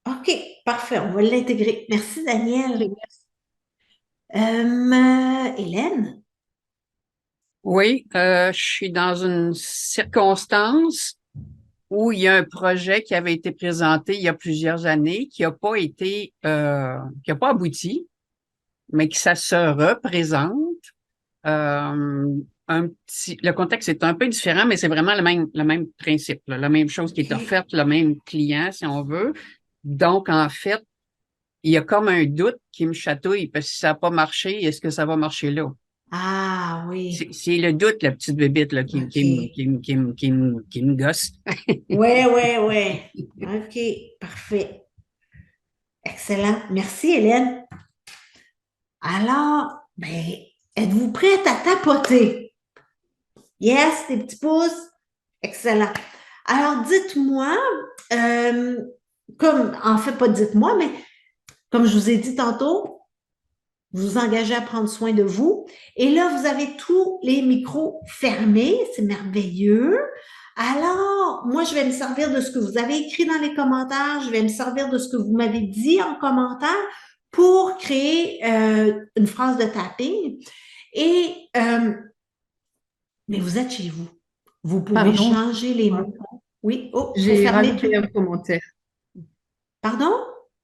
OK. Parfait. On va l'intégrer. Merci, Daniel. peur. Hélène? Oui, je suis dans une circonstance où il y a un projet qui avait été présenté il y a plusieurs années, qui a pas abouti, mais qui ça se représente. Le contexte est un peu différent, mais c'est vraiment le même principe, là, la même chose qui est OK. offerte, le même client, si on veut. Donc, en fait, il y a comme un doute qui me chatouille parce que si ça n'a pas marché, est-ce que ça va marcher là? Ah oui. C'est le doute, la petite bébite là, OK. qui me gosse. Ouais, ouais, ouais. OK. Parfait. Excellent. Merci, Hélène. Alors, ben, êtes-vous prête à tapoter? Yes, des petits pouces? Excellent. Alors, dites-moi, euh, en fait, pas dites-moi, mais comme je vous ai dit tantôt, vous vous engagez à prendre soin de vous. Et là, vous avez tous les micros fermés. C'est merveilleux. Alors, moi, je vais me servir de ce que vous avez écrit dans les commentaires. Je vais me servir de ce que vous m'avez dit en commentaire pour créer une phrase de tapping. Et, mais vous êtes chez vous. Vous pouvez Pardon, changer les mots. Oui, oh, faut j'ai fermer rajouté tout. un commentaire. Pardon?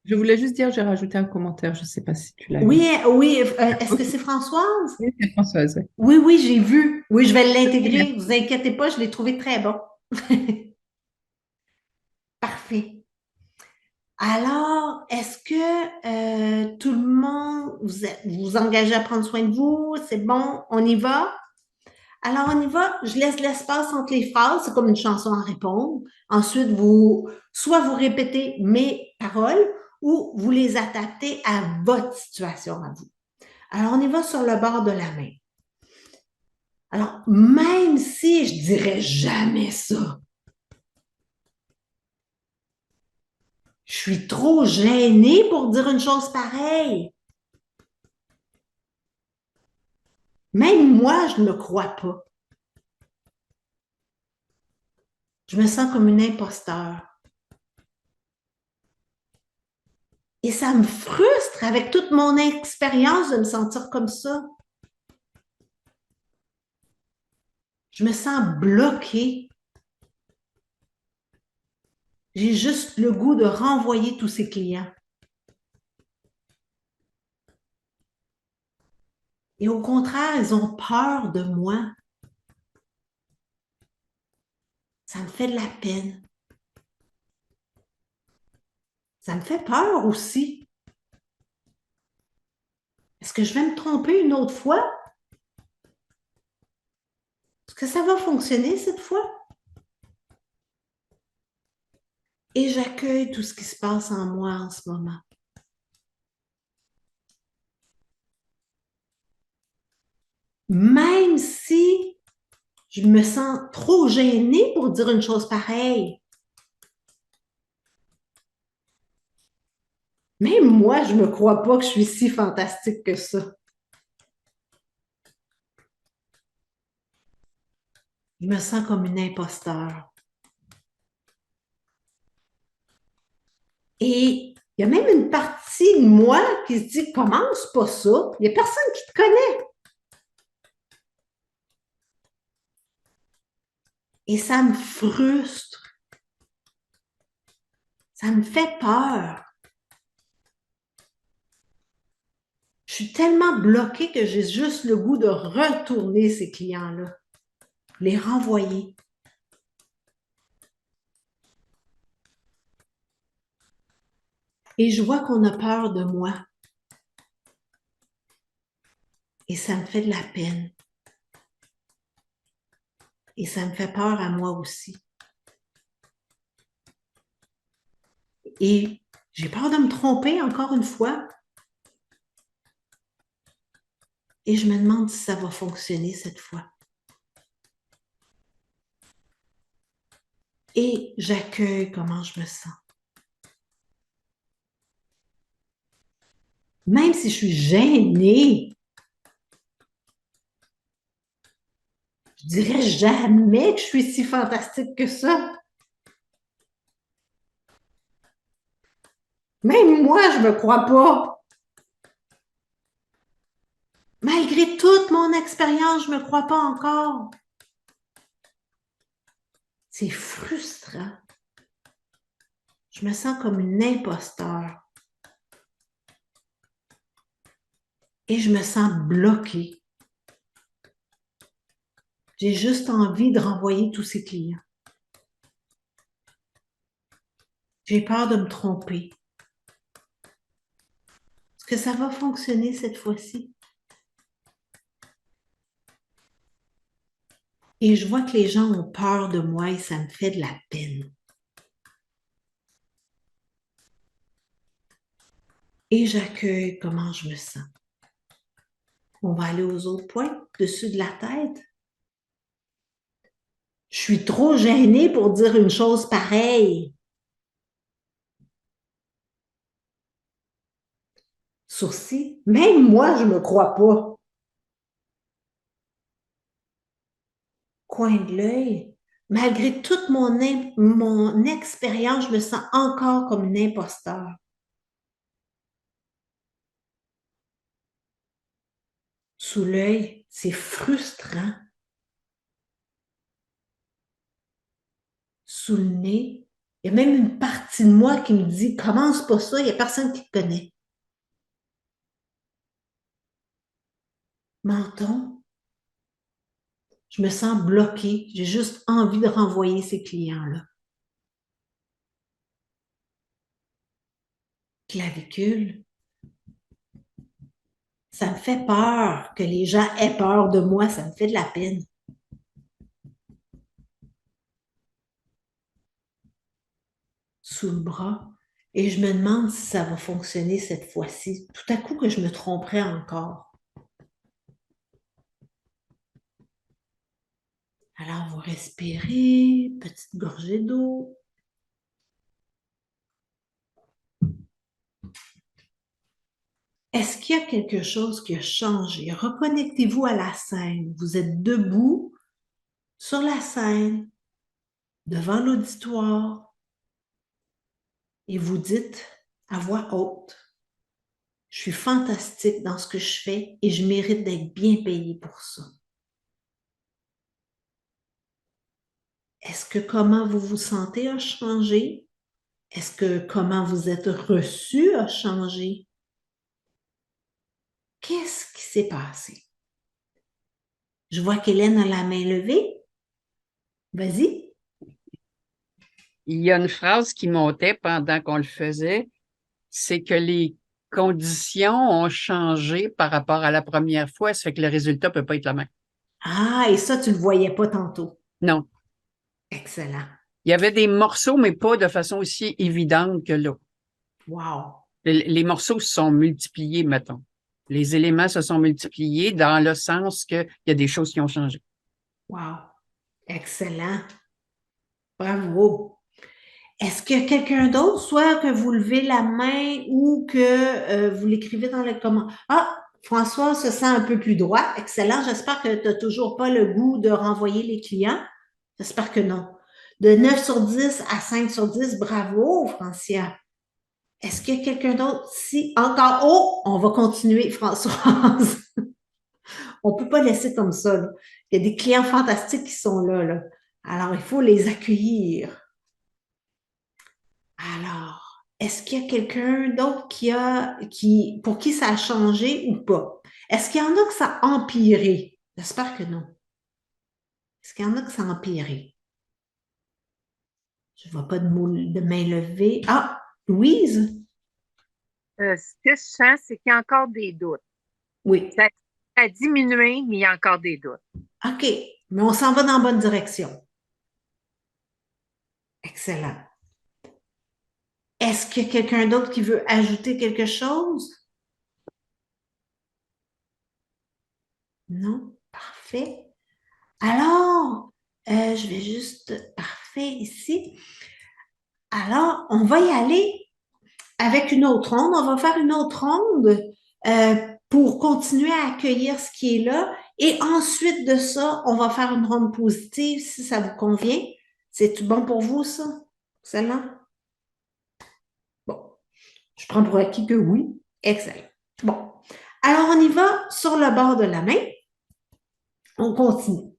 Je voulais juste dire, j'ai rajouté un commentaire. Je ne sais pas si tu l'as Oui, vu. oui. Est-ce que c'est Françoise? Oui, c'est Françoise. Oui. Oui, oui, j'ai vu. Oui, je vais l'intégrer. Vous inquiétez pas, je l'ai trouvé très bon. Parfait. Alors, est-ce que tout le monde, vous vous engagez à prendre soin de vous? C'est bon? On y va? Alors, on y va. Je laisse l'espace entre les phrases. C'est comme une chanson à répondre. Ensuite, soit vous répétez mes paroles ou vous les adaptez à votre situation à vous. Alors, on y va sur le bord de la main. Alors, même si je dirais jamais ça, je suis trop gênée pour dire une chose pareille. Même moi, je ne me crois pas. Je me sens comme une imposteur. Et ça me frustre avec toute mon expérience de me sentir comme ça. Je me sens bloquée. J'ai juste le goût de renvoyer tous ces clients. Et au contraire, ils ont peur de moi. Ça me fait de la peine. Ça me fait peur aussi. Est-ce que je vais me tromper une autre fois? Est-ce que ça va fonctionner cette fois? Et j'accueille tout ce qui se passe en moi en ce moment. Même si je me sens trop gênée pour dire une chose pareille. Même moi, je ne me crois pas que je suis si fantastique que ça. Je me sens comme une imposteur. Et il y a même une partie de moi qui se dit, commence pas ça. Il n'y a personne qui te connaît. Et ça me frustre. Ça me fait peur. Je suis tellement bloquée que j'ai juste le goût de retourner ces clients-là, les renvoyer. Et je vois qu'on a peur de moi. Et ça me fait de la peine. Et ça me fait peur à moi aussi. Et j'ai peur de me tromper encore une fois. Et je me demande si ça va fonctionner cette fois. Et j'accueille comment je me sens. Même si je suis gênée, je dirais jamais que je suis si fantastique que ça. Même moi, je ne me crois pas. Malgré toute mon expérience, je ne me crois pas encore. C'est frustrant. Je me sens comme une imposteur. Et je me sens bloquée. J'ai juste envie de renvoyer tous ces clients. J'ai peur de me tromper. Est-ce que ça va fonctionner cette fois-ci? Et je vois que les gens ont peur de moi et ça me fait de la peine. Et j'accueille comment je me sens. On va aller aux autres points, dessus de la tête. Je suis trop gênée pour dire une chose pareille. Sourcils, même moi, je ne me crois pas. Coin de l'œil, malgré toute mon expérience, je me sens encore comme une imposteur. Sous l'œil, c'est frustrant. Sous le nez, il y a même une partie de moi qui me dit, commence pas ça, il n'y a personne qui te connaît. Menton, je me sens bloquée, j'ai juste envie de renvoyer ces clients-là. Clavicule, ça me fait peur que les gens aient peur de moi, ça me fait de la peine. Sous le bras, et je me demande si ça va fonctionner cette fois-ci. Tout à coup que je me tromperais encore. Alors, vous respirez, petite gorgée d'eau. Est-ce qu'il y a quelque chose qui a changé? Reconnectez-vous à la scène. Vous êtes debout sur la scène, devant l'auditoire, et vous dites à voix haute. Je suis fantastique dans ce que je fais et je mérite d'être bien payée pour ça. Est-ce que comment vous vous sentez a changé? Est-ce que comment vous êtes reçu a changé? Qu'est-ce qui s'est passé? Je vois qu'Hélène a la main levée. Vas-y. Il y a une phrase qui montait pendant qu'on le faisait, c'est que les conditions ont changé par rapport à la première fois, ça fait que le résultat peut pas être le même. Ah, et ça, tu ne le voyais pas tantôt. Non. Excellent. Il y avait des morceaux, mais pas de façon aussi évidente que là. Wow. Les morceaux se sont multipliés, mettons. Les éléments se sont multipliés dans le sens qu'il y a des choses qui ont changé. Wow. Excellent. Bravo. Est-ce qu'il y a quelqu'un d'autre, soit que vous levez la main ou que vous l'écrivez dans les commentaires? Ah, François se sent un peu plus droit. Excellent. J'espère que tu n'as toujours pas le goût de renvoyer les clients. J'espère que non. De 9 sur 10 à 5 sur 10, bravo, Francia. Est-ce qu'il y a quelqu'un d'autre? Si, encore, oh, on va continuer, Françoise. On ne peut pas laisser comme ça, là. Il y a des clients fantastiques qui sont là, là. Alors, il faut les accueillir. Alors, est-ce qu'il y a quelqu'un d'autre pour qui ça a changé ou pas? Est-ce qu'il y en a que ça a empiré? J'espère que non. Est-ce qu'il y en a que ça a empiré? Je ne vois pas de main levée. Ah, Louise? Ce que je sens, c'est qu'il y a encore des doutes. Oui. Ça a diminué, mais il y a encore des doutes. OK, mais on s'en va dans la bonne direction. Excellent. Est-ce qu'il y a quelqu'un d'autre qui veut ajouter quelque chose? Non? Parfait. Alors, je vais juste... Parfait ici. Alors, on va y aller avec une autre ronde. On va faire une autre ronde pour continuer à accueillir ce qui est là. Et ensuite de ça, on va faire une ronde positive si ça vous convient. C'est tout bon pour vous, ça? Excellent. Bon, je prends pour acquis que oui. Excellent. Bon, alors on y va sur le bord de la main. On continue.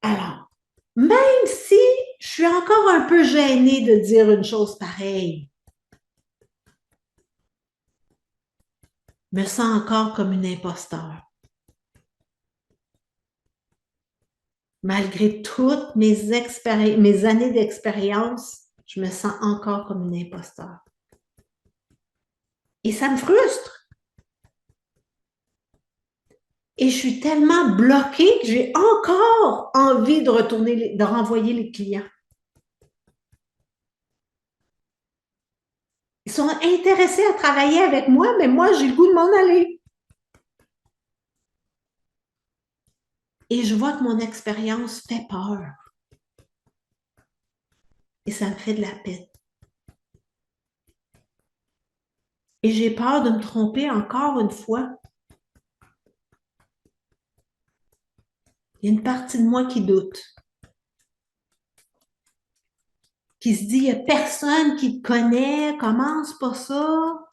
Alors, même si je suis encore un peu gênée de dire une chose pareille, je me sens encore comme une imposteur. Malgré toutes mes années d'expérience, je me sens encore comme une imposteur. Et ça me frustre. Et je suis tellement bloquée que j'ai encore envie de renvoyer les clients. Ils sont intéressés à travailler avec moi, mais moi, j'ai le goût de m'en aller. Et je vois que mon expérience fait peur. Et ça me fait de la peine. Et j'ai peur de me tromper encore une fois. Il y a une partie de moi qui doute. Qui se dit, il n'y a personne qui te connaît, commence pas ça.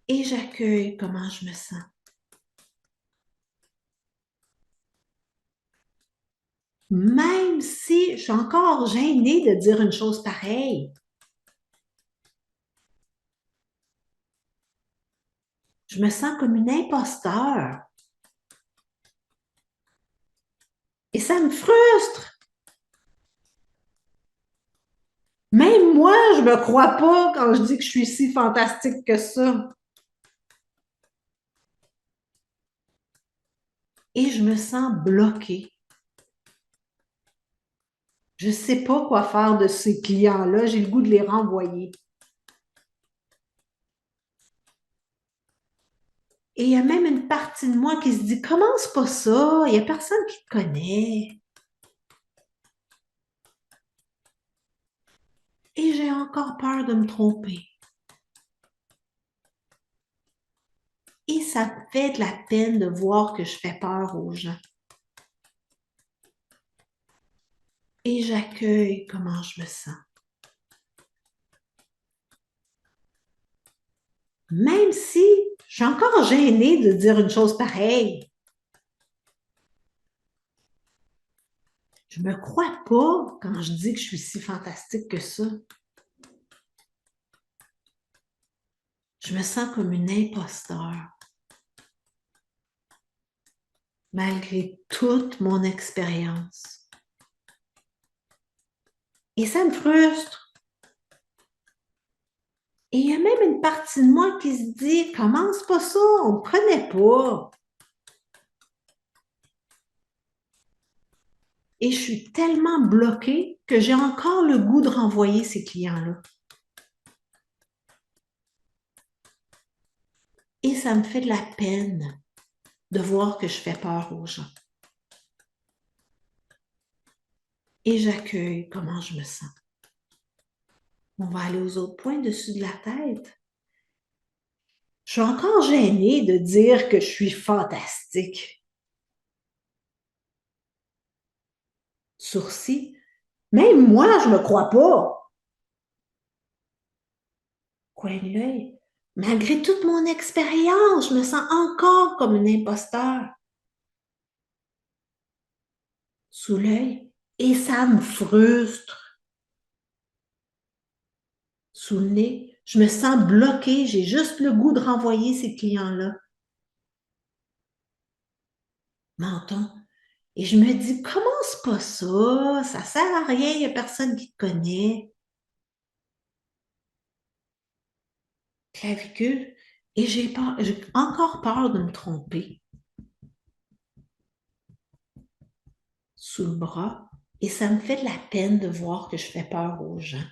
Et j'accueille comment je me sens. Même si je suis encore gênée de dire une chose pareille. Je me sens comme une imposteur. Et ça me frustre. Même moi, je ne me crois pas quand je dis que je suis si fantastique que ça. Et je me sens bloquée. Je ne sais pas quoi faire de ces clients-là. J'ai le goût de les renvoyer. Et il y a même une partie de moi qui se dit, commence pas ça, il n'y a personne qui te connaît. Et j'ai encore peur de me tromper. Et ça me fait de la peine de voir que je fais peur aux gens. et j'accueille comment je me sens. Même si je suis encore gênée de dire une chose pareille, je ne me crois pas quand je dis que je suis si fantastique que ça. Je me sens comme une imposteur, malgré toute mon expérience. Et ça me frustre. Et il y a même une partie de moi qui se dit, commence pas ça, on ne me connaît pas. Et je suis tellement bloquée que j'ai encore le goût de renvoyer ces clients-là. Et ça me fait de la peine de voir que je fais peur aux gens. Et j'accueille comment je me sens. On va aller aux autres points dessus de la tête. Je suis encore gênée de dire que je suis fantastique. Sourcil. Même moi, je ne me crois pas. Coin de l'œil. Malgré toute mon expérience, je me sens encore comme une imposteur. Sous l'œil. Et ça me frustre. Sous le nez. Je me sens bloquée. J'ai juste le goût de renvoyer ces clients-là. Menton. Et je me dis, commence pas ça sert à rien, il n'y a personne qui te connaît. Clavicule. Et j'ai encore peur de me tromper. Sous le bras. Et ça me fait de la peine de voir que je fais peur aux gens.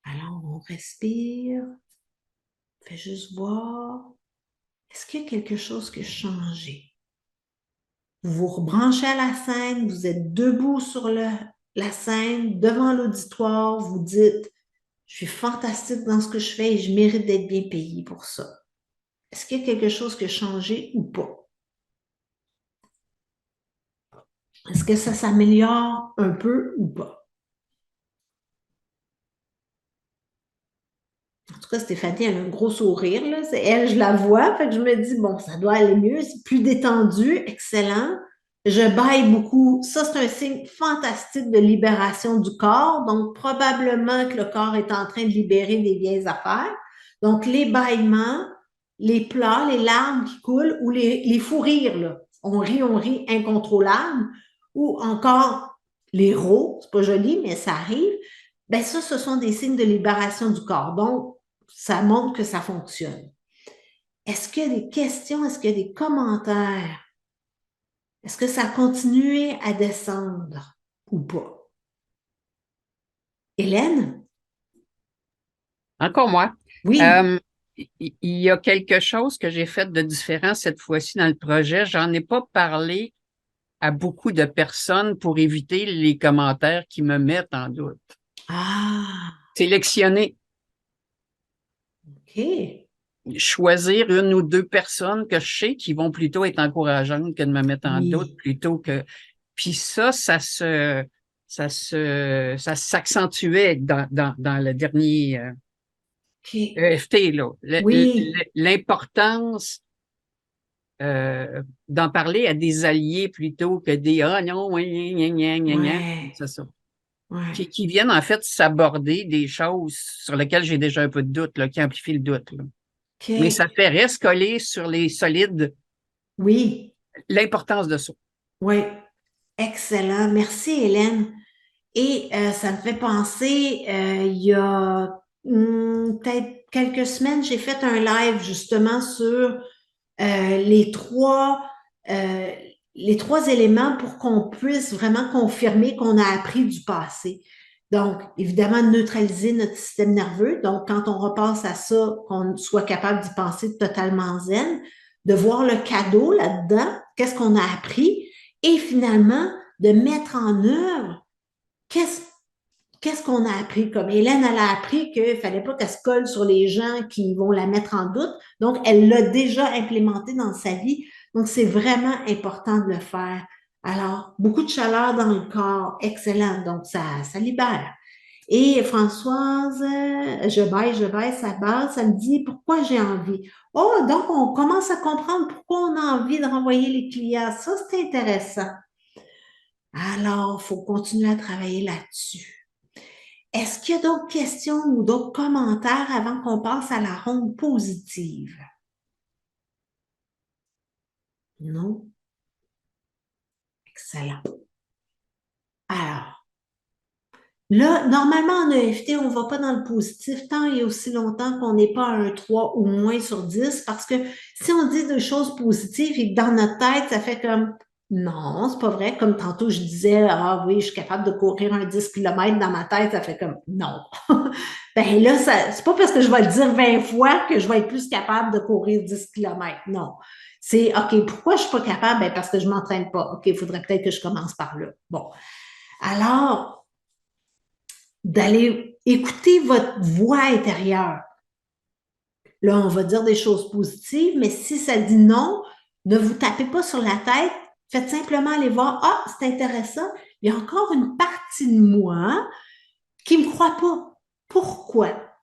Alors, on respire. On fait juste voir. Est-ce qu'il y a quelque chose qui a changé? Vous vous rebranchez à la scène, vous êtes debout sur la scène, devant l'auditoire, vous dites « Je suis fantastique dans ce que je fais et je mérite d'être bien payée pour ça. » Est-ce qu'il y a quelque chose qui a changé ou pas? Est-ce que ça s'améliore un peu ou pas? En tout cas, Stéphanie, elle a un gros sourire, là. C'est elle, je la vois, fait que je me dis, bon, ça doit aller mieux, c'est plus détendu, excellent. Je baille beaucoup. Ça, c'est un signe fantastique de libération du corps. Donc, probablement que le corps est en train de libérer des vieilles affaires. Donc, les bâillements, les plats, les larmes qui coulent ou les fous rires, là. On rit incontrôlable. Ou encore les rots, c'est pas joli, mais ça arrive. Ben ça, ce sont des signes de libération du corps. Donc, ça montre que ça fonctionne. Est-ce qu'il y a des questions? Est-ce qu'il y a des commentaires? Est-ce que ça a continué à descendre ou pas? Hélène? Encore moi. Oui. Il y a quelque chose que j'ai fait de différent cette fois-ci dans le projet. J'en ai pas parlé à beaucoup de personnes pour éviter les commentaires qui me mettent en doute. Ah, Sélectionner, OK. choisir une ou deux personnes que je sais qui vont plutôt être encourageantes que de me mettre en Oui. doute plutôt que. Puis ça s'accentuait dans le dernier OK. EFT, là. Oui. L'importance d'en parler à des alliés plutôt que des ah non, Ouais. c'est ça. Ouais. Qui viennent en fait s'aborder des choses sur lesquelles j'ai déjà un peu de doute, là, qui amplifient le doute. Là. OK. Mais ça fait reste coller sur les solides Oui. l'importance de ça. Oui. Excellent. Merci, Hélène. Et ça me fait penser, il y a peut-être quelques semaines, j'ai fait un live justement sur euh, les trois, euh, les trois éléments pour qu'on puisse vraiment confirmer qu'on a appris du passé. Donc, évidemment, neutraliser notre système nerveux. Donc, quand on repasse à ça, qu'on soit capable d'y penser totalement zen, de voir le cadeau là-dedans, qu'est-ce qu'on a appris, et finalement, de mettre en œuvre qu'est-ce qu'on a appris. Comme Hélène, elle a appris qu'il ne fallait pas qu'elle se colle sur les gens qui vont la mettre en doute. Donc, elle l'a déjà implémenté dans sa vie. Donc, c'est vraiment important de le faire. Alors, beaucoup de chaleur dans le corps, excellent. Donc, ça libère. Et Françoise, je baisse, ça base, ça me dit pourquoi j'ai envie. Oh, donc on commence à comprendre pourquoi on a envie de renvoyer les clients. Ça, c'est intéressant. Alors, il faut continuer à travailler là-dessus. Est-ce qu'il y a d'autres questions ou d'autres commentaires avant qu'on passe à la ronde positive? Non? Excellent. Alors, là, normalement, en EFT, on ne va pas dans le positif tant et aussi longtemps qu'on n'est pas à un 3 ou moins sur 10 parce que si on dit des choses positives et que dans notre tête, ça fait comme non, c'est pas vrai. Comme tantôt, je disais, ah oui, je suis capable de courir un 10 km dans ma tête, ça fait comme non. Ben là, c'est pas parce que je vais le dire 20 fois que je vais être plus capable de courir 10 km. Non. C'est OK, pourquoi je suis pas capable? Ben parce que je m'entraîne pas. OK, il faudrait peut-être que je commence par là. Bon. Alors, d'aller écouter votre voix intérieure. Là, on va dire des choses positives, mais si ça dit non, ne vous tapez pas sur la tête. Faites simplement aller voir, ah, c'est intéressant, il y a encore une partie de moi qui ne me croit pas. Pourquoi?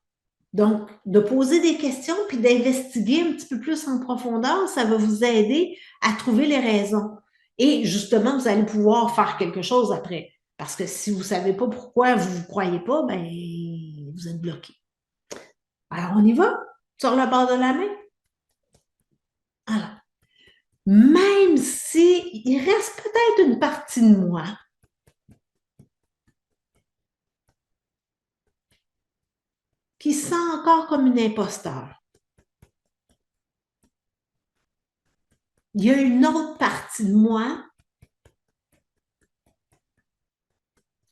Donc, de poser des questions puis d'investiguer un petit peu plus en profondeur, ça va vous aider à trouver les raisons. Et justement, vous allez pouvoir faire quelque chose après. Parce que si vous ne savez pas pourquoi vous ne vous croyez pas, ben, vous êtes bloqué. Alors, on y va? Sur le bord de la main? Alors, même si il reste peut-être une partie de moi qui se sent encore comme une imposteur. Il y a une autre partie de moi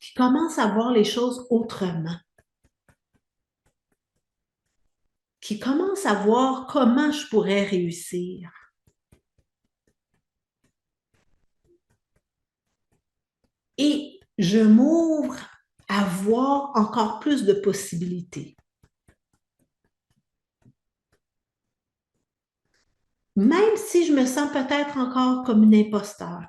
qui commence à voir les choses autrement, qui commence à voir comment je pourrais réussir. Et je m'ouvre à voir encore plus de possibilités. Même si je me sens peut-être encore comme une imposteur.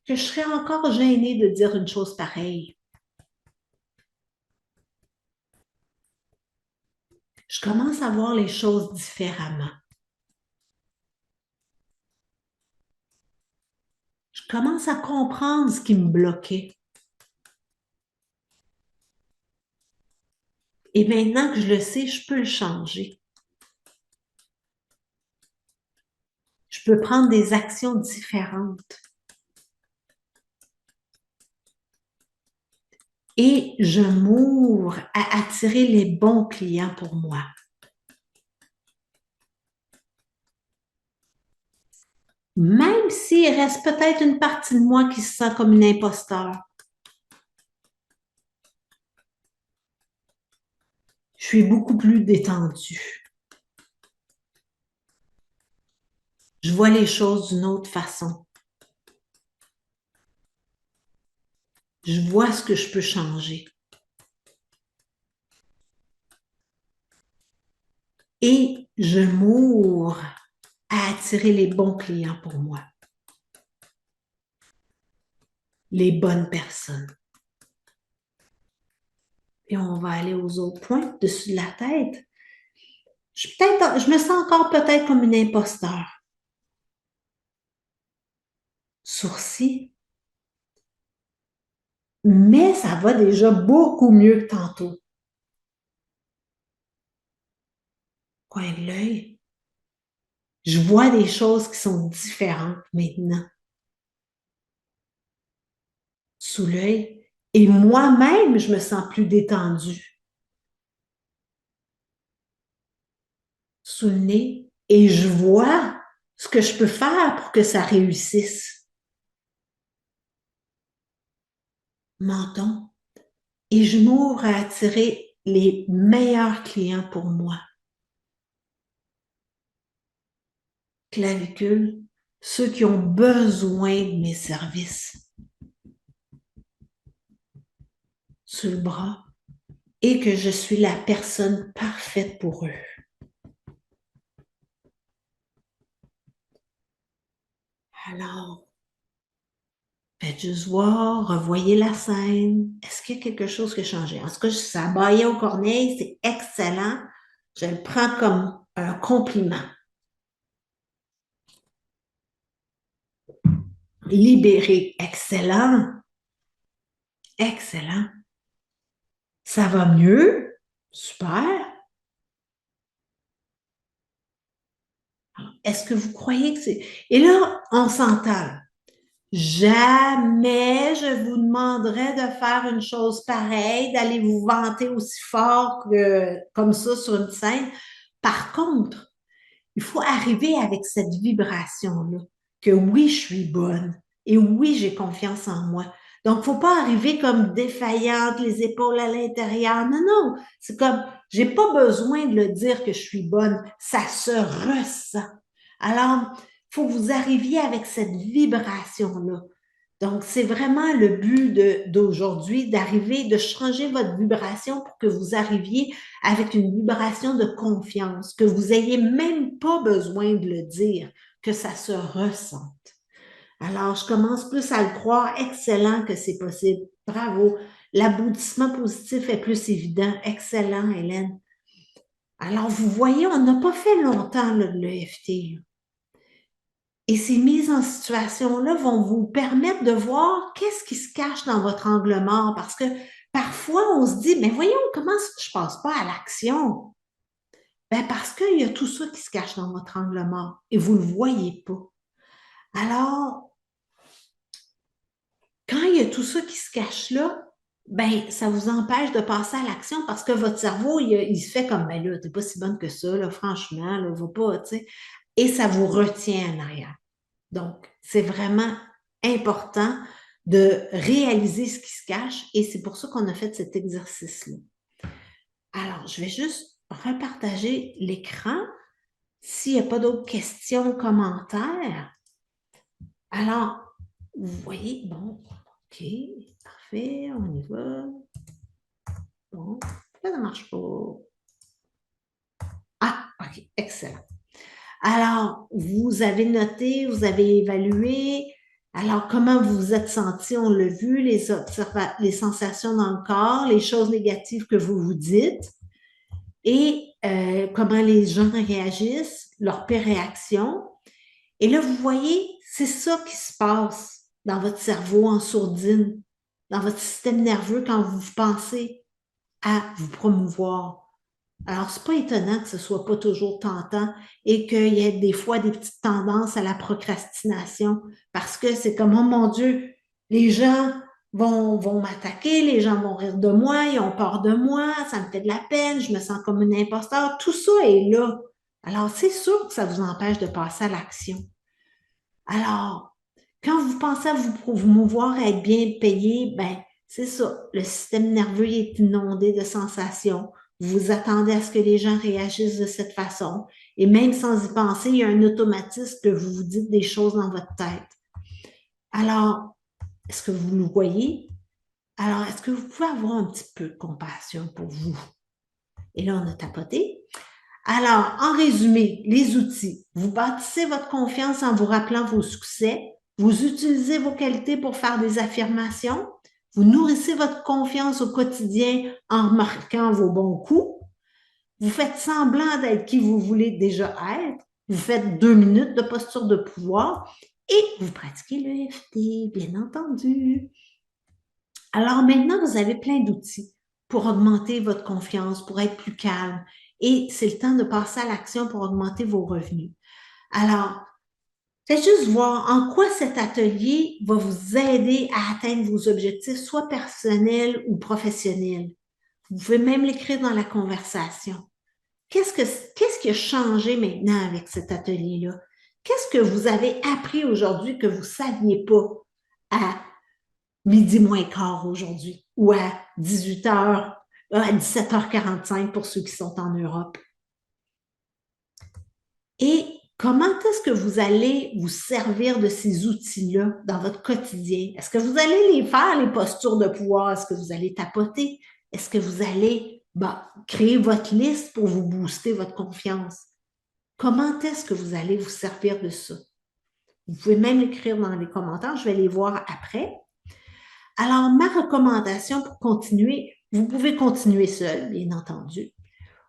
Que je serais encore gênée de dire une chose pareille. Je commence à voir les choses différemment. Je commence à comprendre ce qui me bloquait. Et maintenant que je le sais, je peux le changer. Je peux prendre des actions différentes. Et je m'ouvre à attirer les bons clients pour moi. Même s'il reste peut-être une partie de moi qui se sent comme une imposteur. Je suis beaucoup plus détendue. Je vois les choses d'une autre façon. Je vois ce que je peux changer. Et je m'ouvre à attirer les bons clients pour moi. Les bonnes personnes. Et on va aller aux autres points, dessus de la tête. Je me sens encore peut-être comme une imposteur. Sourcils. Mais ça va déjà beaucoup mieux que tantôt. Coin de l'œil. Je vois des choses qui sont différentes maintenant. Sous l'œil. Et moi-même, je me sens plus détendue. Sous le nez. Et je vois ce que je peux faire pour que ça réussisse. Menton. Et je m'ouvre à attirer les meilleurs clients pour moi. Clavicule, ceux qui ont besoin de mes services. Sur le bras, et que je suis la personne parfaite pour eux. Alors, faites juste voir, revoyez la scène. Est-ce qu'il y a quelque chose qui a changé? En tout cas, ça baillait aux corneilles, c'est excellent. Je le prends comme un compliment. Libéré, excellent. Excellent. Ça va mieux? Super. Est-ce que vous croyez que c'est... Et là, on s'entend. Jamais je vous demanderai de faire une chose pareille, d'aller vous vanter aussi fort que comme ça sur une scène. Par contre, il faut arriver avec cette vibration-là, que oui, je suis bonne et oui, j'ai confiance en moi. Donc, il ne faut pas arriver comme défaillante, les épaules à l'intérieur. Non, non, c'est comme, j'ai pas besoin de le dire que je suis bonne, ça se ressent. Alors, il faut que vous arriviez avec cette vibration-là. Donc, c'est vraiment le but d'aujourd'hui, d'arriver, de changer votre vibration pour que vous arriviez avec une vibration de confiance, que vous n'ayez même pas besoin de le dire, que ça se ressente. Alors, je commence plus à le croire. Excellent que c'est possible. Bravo. L'aboutissement positif est plus évident. Excellent, Hélène. Alors, vous voyez, on n'a pas fait longtemps là, de l'EFT. Et ces mises en situation-là vont vous permettre de voir qu'est-ce qui se cache dans votre angle mort. Parce que parfois, on se dit, mais voyons, comment je ne passe pas à l'action? Ben parce qu'il y a tout ça qui se cache dans votre angle mort et vous ne le voyez pas. Alors, quand il y a tout ça qui se cache là, ben ça vous empêche de passer à l'action parce que votre cerveau, il se fait comme, ben là, t'es pas si bonne que ça, là, franchement, là, va pas, tu sais. Et ça vous retient en arrière. Donc, c'est vraiment important de réaliser ce qui se cache et c'est pour ça qu'on a fait cet exercice-là. Alors, je vais juste repartager l'écran. S'il n'y a pas d'autres questions, commentaires. Alors, vous voyez, bon, OK, parfait, on y va. Bon, ça ne marche pas. Ah, OK, excellent. Alors, vous avez noté, vous avez évalué. Alors, comment vous vous êtes senti? On l'a vu, les sensations dans le corps, les choses négatives que vous vous dites et comment les gens réagissent, leur réaction. Et là, vous voyez, c'est ça qui se passe dans votre cerveau en sourdine, dans votre système nerveux quand vous pensez à vous promouvoir. Alors, c'est pas étonnant que ce soit pas toujours tentant et qu'il y ait des fois des petites tendances à la procrastination parce que c'est comme, oh mon Dieu, les gens vont m'attaquer, les gens vont rire de moi, ils ont peur de moi, ça me fait de la peine, je me sens comme une imposteur. Tout ça est là. Alors, c'est sûr que ça vous empêche de passer à l'action. Alors, quand vous pensez à vous promouvoir, à être bien payé, ben, c'est ça. Le système nerveux est inondé de sensations. Vous vous attendez à ce que les gens réagissent de cette façon. Et même sans y penser, il y a un automatisme que vous vous dites des choses dans votre tête. Alors, est-ce que vous le voyez? Alors, est-ce que vous pouvez avoir un petit peu de compassion pour vous? Et là, on a tapoté. Alors, en résumé, les outils. Vous bâtissez votre confiance en vous rappelant vos succès. Vous utilisez vos qualités pour faire des affirmations. Vous nourrissez votre confiance au quotidien en remarquant vos bons coups. Vous faites semblant d'être qui vous voulez déjà être. Vous faites 2 minutes de posture de pouvoir et vous pratiquez l'EFT, bien entendu. Alors maintenant, vous avez plein d'outils pour augmenter votre confiance, pour être plus calme. Et c'est le temps de passer à l'action pour augmenter vos revenus. Alors, faites juste voir en quoi cet atelier va vous aider à atteindre vos objectifs, soit personnels ou professionnels. Vous pouvez même l'écrire dans la conversation. Qu'est-ce qui a changé maintenant avec cet atelier-là? Qu'est-ce que vous avez appris aujourd'hui que vous ne saviez pas à midi moins quart aujourd'hui ou à 18h, à 17h45 pour ceux qui sont en Europe? Et comment est-ce que vous allez vous servir de ces outils-là dans votre quotidien? Est-ce que vous allez les faire, les postures de pouvoir? Est-ce que vous allez tapoter? Est-ce que vous allez créer votre liste pour vous booster votre confiance? Comment est-ce que vous allez vous servir de ça? Vous pouvez même l'écrire dans les commentaires, je vais les voir après. Alors, ma recommandation pour continuer, vous pouvez continuer seul, bien entendu.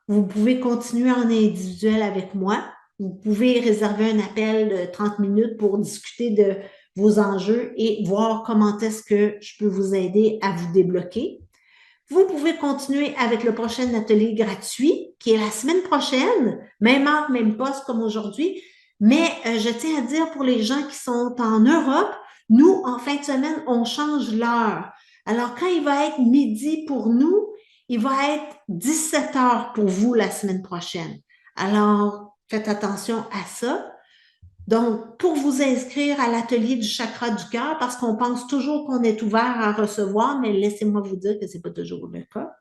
Vous pouvez continuer en individuel avec moi. Vous pouvez réserver un appel de 30 minutes pour discuter de vos enjeux et voir comment est-ce que je peux vous aider à vous débloquer. Vous pouvez continuer avec le prochain atelier gratuit qui est la semaine prochaine, même heure, même poste comme aujourd'hui. Mais je tiens à dire pour les gens qui sont en Europe, nous, en fin de semaine, on change l'heure. Alors, quand il va être midi pour nous, il va être 17 heures pour vous la semaine prochaine. Alors, faites attention à ça. Donc, pour vous inscrire à l'atelier du chakra du cœur, parce qu'on pense toujours qu'on est ouvert à recevoir, mais laissez-moi vous dire que ce n'est pas toujours le cas.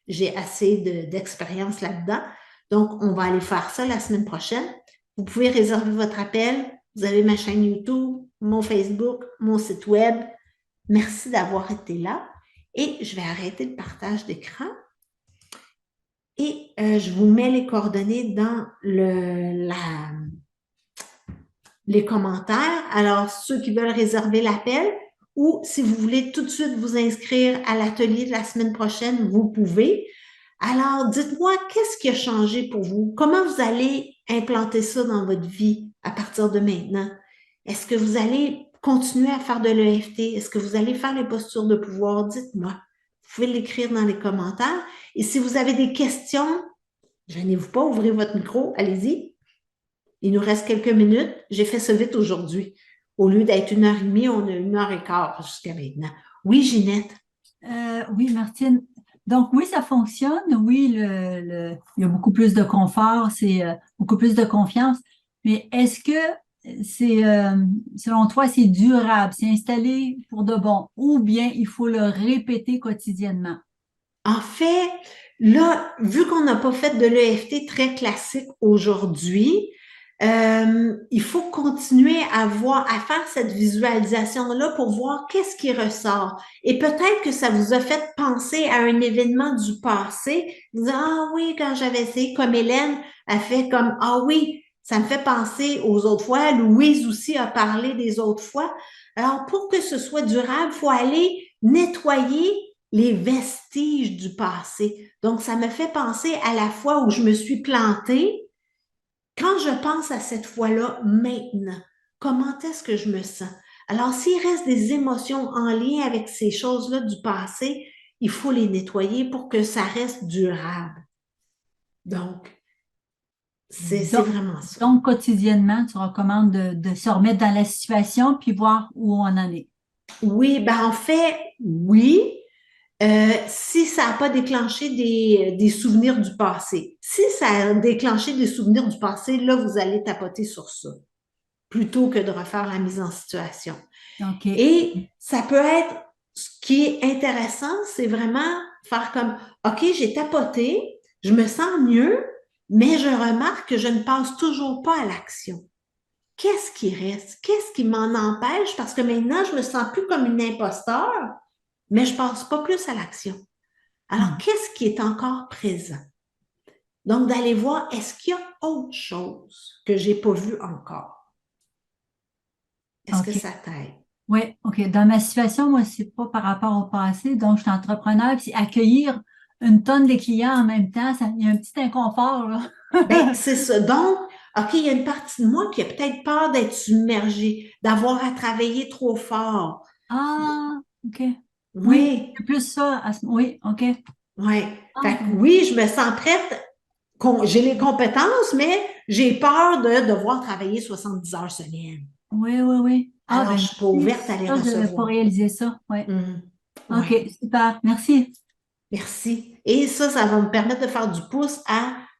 J'ai assez d'expérience là-dedans. Donc, on va aller faire ça la semaine prochaine. Vous pouvez réserver votre appel. Vous avez ma chaîne YouTube, mon Facebook, mon site web. Merci d'avoir été là. Et je vais arrêter le partage d'écran. Et je vous mets les coordonnées dans les commentaires. Alors, ceux qui veulent réserver l'appel ou si vous voulez tout de suite vous inscrire à l'atelier de la semaine prochaine, vous pouvez. Alors, dites-moi, qu'est-ce qui a changé pour vous? Comment vous allez implanter ça dans votre vie à partir de maintenant? Est-ce que vous allez continuer à faire de l'EFT? Est-ce que vous allez faire les postures de pouvoir? Dites-moi. Vous pouvez l'écrire dans les commentaires. Et si vous avez des questions, gênez-vous pas, ouvrez votre micro, allez-y. Il nous reste quelques minutes. J'ai fait ça vite aujourd'hui. Au lieu d'être 1h30, on a 1h15 jusqu'à maintenant. Oui, Ginette? Oui, Martine. Donc, oui, ça fonctionne. Oui, il y a beaucoup plus de confort, c'est beaucoup plus de confiance. Mais est-ce que selon toi, c'est durable, c'est installé pour de bon, ou bien il faut le répéter quotidiennement? En fait, là, vu qu'on n'a pas fait de l'EFT très classique aujourd'hui, il faut continuer à faire cette visualisation-là pour voir qu'est-ce qui ressort. Et peut-être que ça vous a fait penser à un événement du passé. Vous dites, ah oui, quand j'avais essayé, comme Hélène a fait comme, ah oui, ça me fait penser aux autres fois. Louise aussi a parlé des autres fois. Alors, pour que ce soit durable, il faut aller nettoyer les vestiges du passé. Donc, ça me fait penser à la fois où je me suis plantée. Quand je pense à cette fois-là, maintenant, comment est-ce que je me sens? Alors, s'il reste des émotions en lien avec ces choses-là du passé, il faut les nettoyer pour que ça reste durable. Donc, c'est vraiment ça. Donc, quotidiennement, tu recommandes de se remettre dans la situation puis voir où on en est. Oui, en fait, oui. Si ça n'a pas déclenché des souvenirs du passé. Si ça a déclenché des souvenirs du passé, là, vous allez tapoter sur ça, plutôt que de refaire la mise en situation. Okay. Et ça peut être, ce qui est intéressant, c'est vraiment faire comme, OK, j'ai tapoté, je me sens mieux, mais je remarque que je ne passe toujours pas à l'action. Qu'est-ce qui reste? Qu'est-ce qui m'en empêche? Parce que maintenant, je me sens plus comme une imposteur, mais je passe pas plus à l'action. Alors, qu'est-ce qui est encore présent? Donc, d'aller voir, est-ce qu'il y a autre chose que j'ai pas vu encore? Est-ce que ça t'aide? Oui, OK. Dans ma situation, moi, c'est pas par rapport au passé. Donc, je suis entrepreneur, puis accueillir une tonne de clients en même temps, il y a un petit inconfort, là. C'est ça. Donc, OK, il y a une partie de moi qui a peut-être peur d'être submergée, d'avoir à travailler trop fort. Ah, OK. Oui. C'est plus ça. Oui, OK. Oui. Fait que oui, je me sens prête. J'ai les compétences, mais j'ai peur de devoir travailler 70 heures semaine. Oui. Alors, je suis pas ouverte à les recevoir. Pour réaliser ça, oui. OK, super. Merci. Merci. Et ça va me permettre de faire du pouce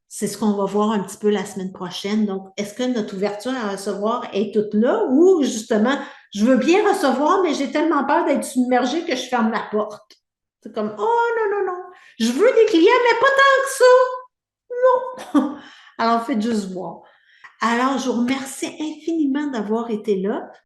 c'est ce qu'on va voir un petit peu la semaine prochaine. Donc, est-ce que notre ouverture à recevoir est toute là ou justement, je veux bien recevoir, mais j'ai tellement peur d'être submergée que je ferme la porte. C'est comme, oh non. Je veux des clients, mais pas tant que ça. Non. Alors, faites juste voir. Alors, je vous remercie infiniment d'avoir été là.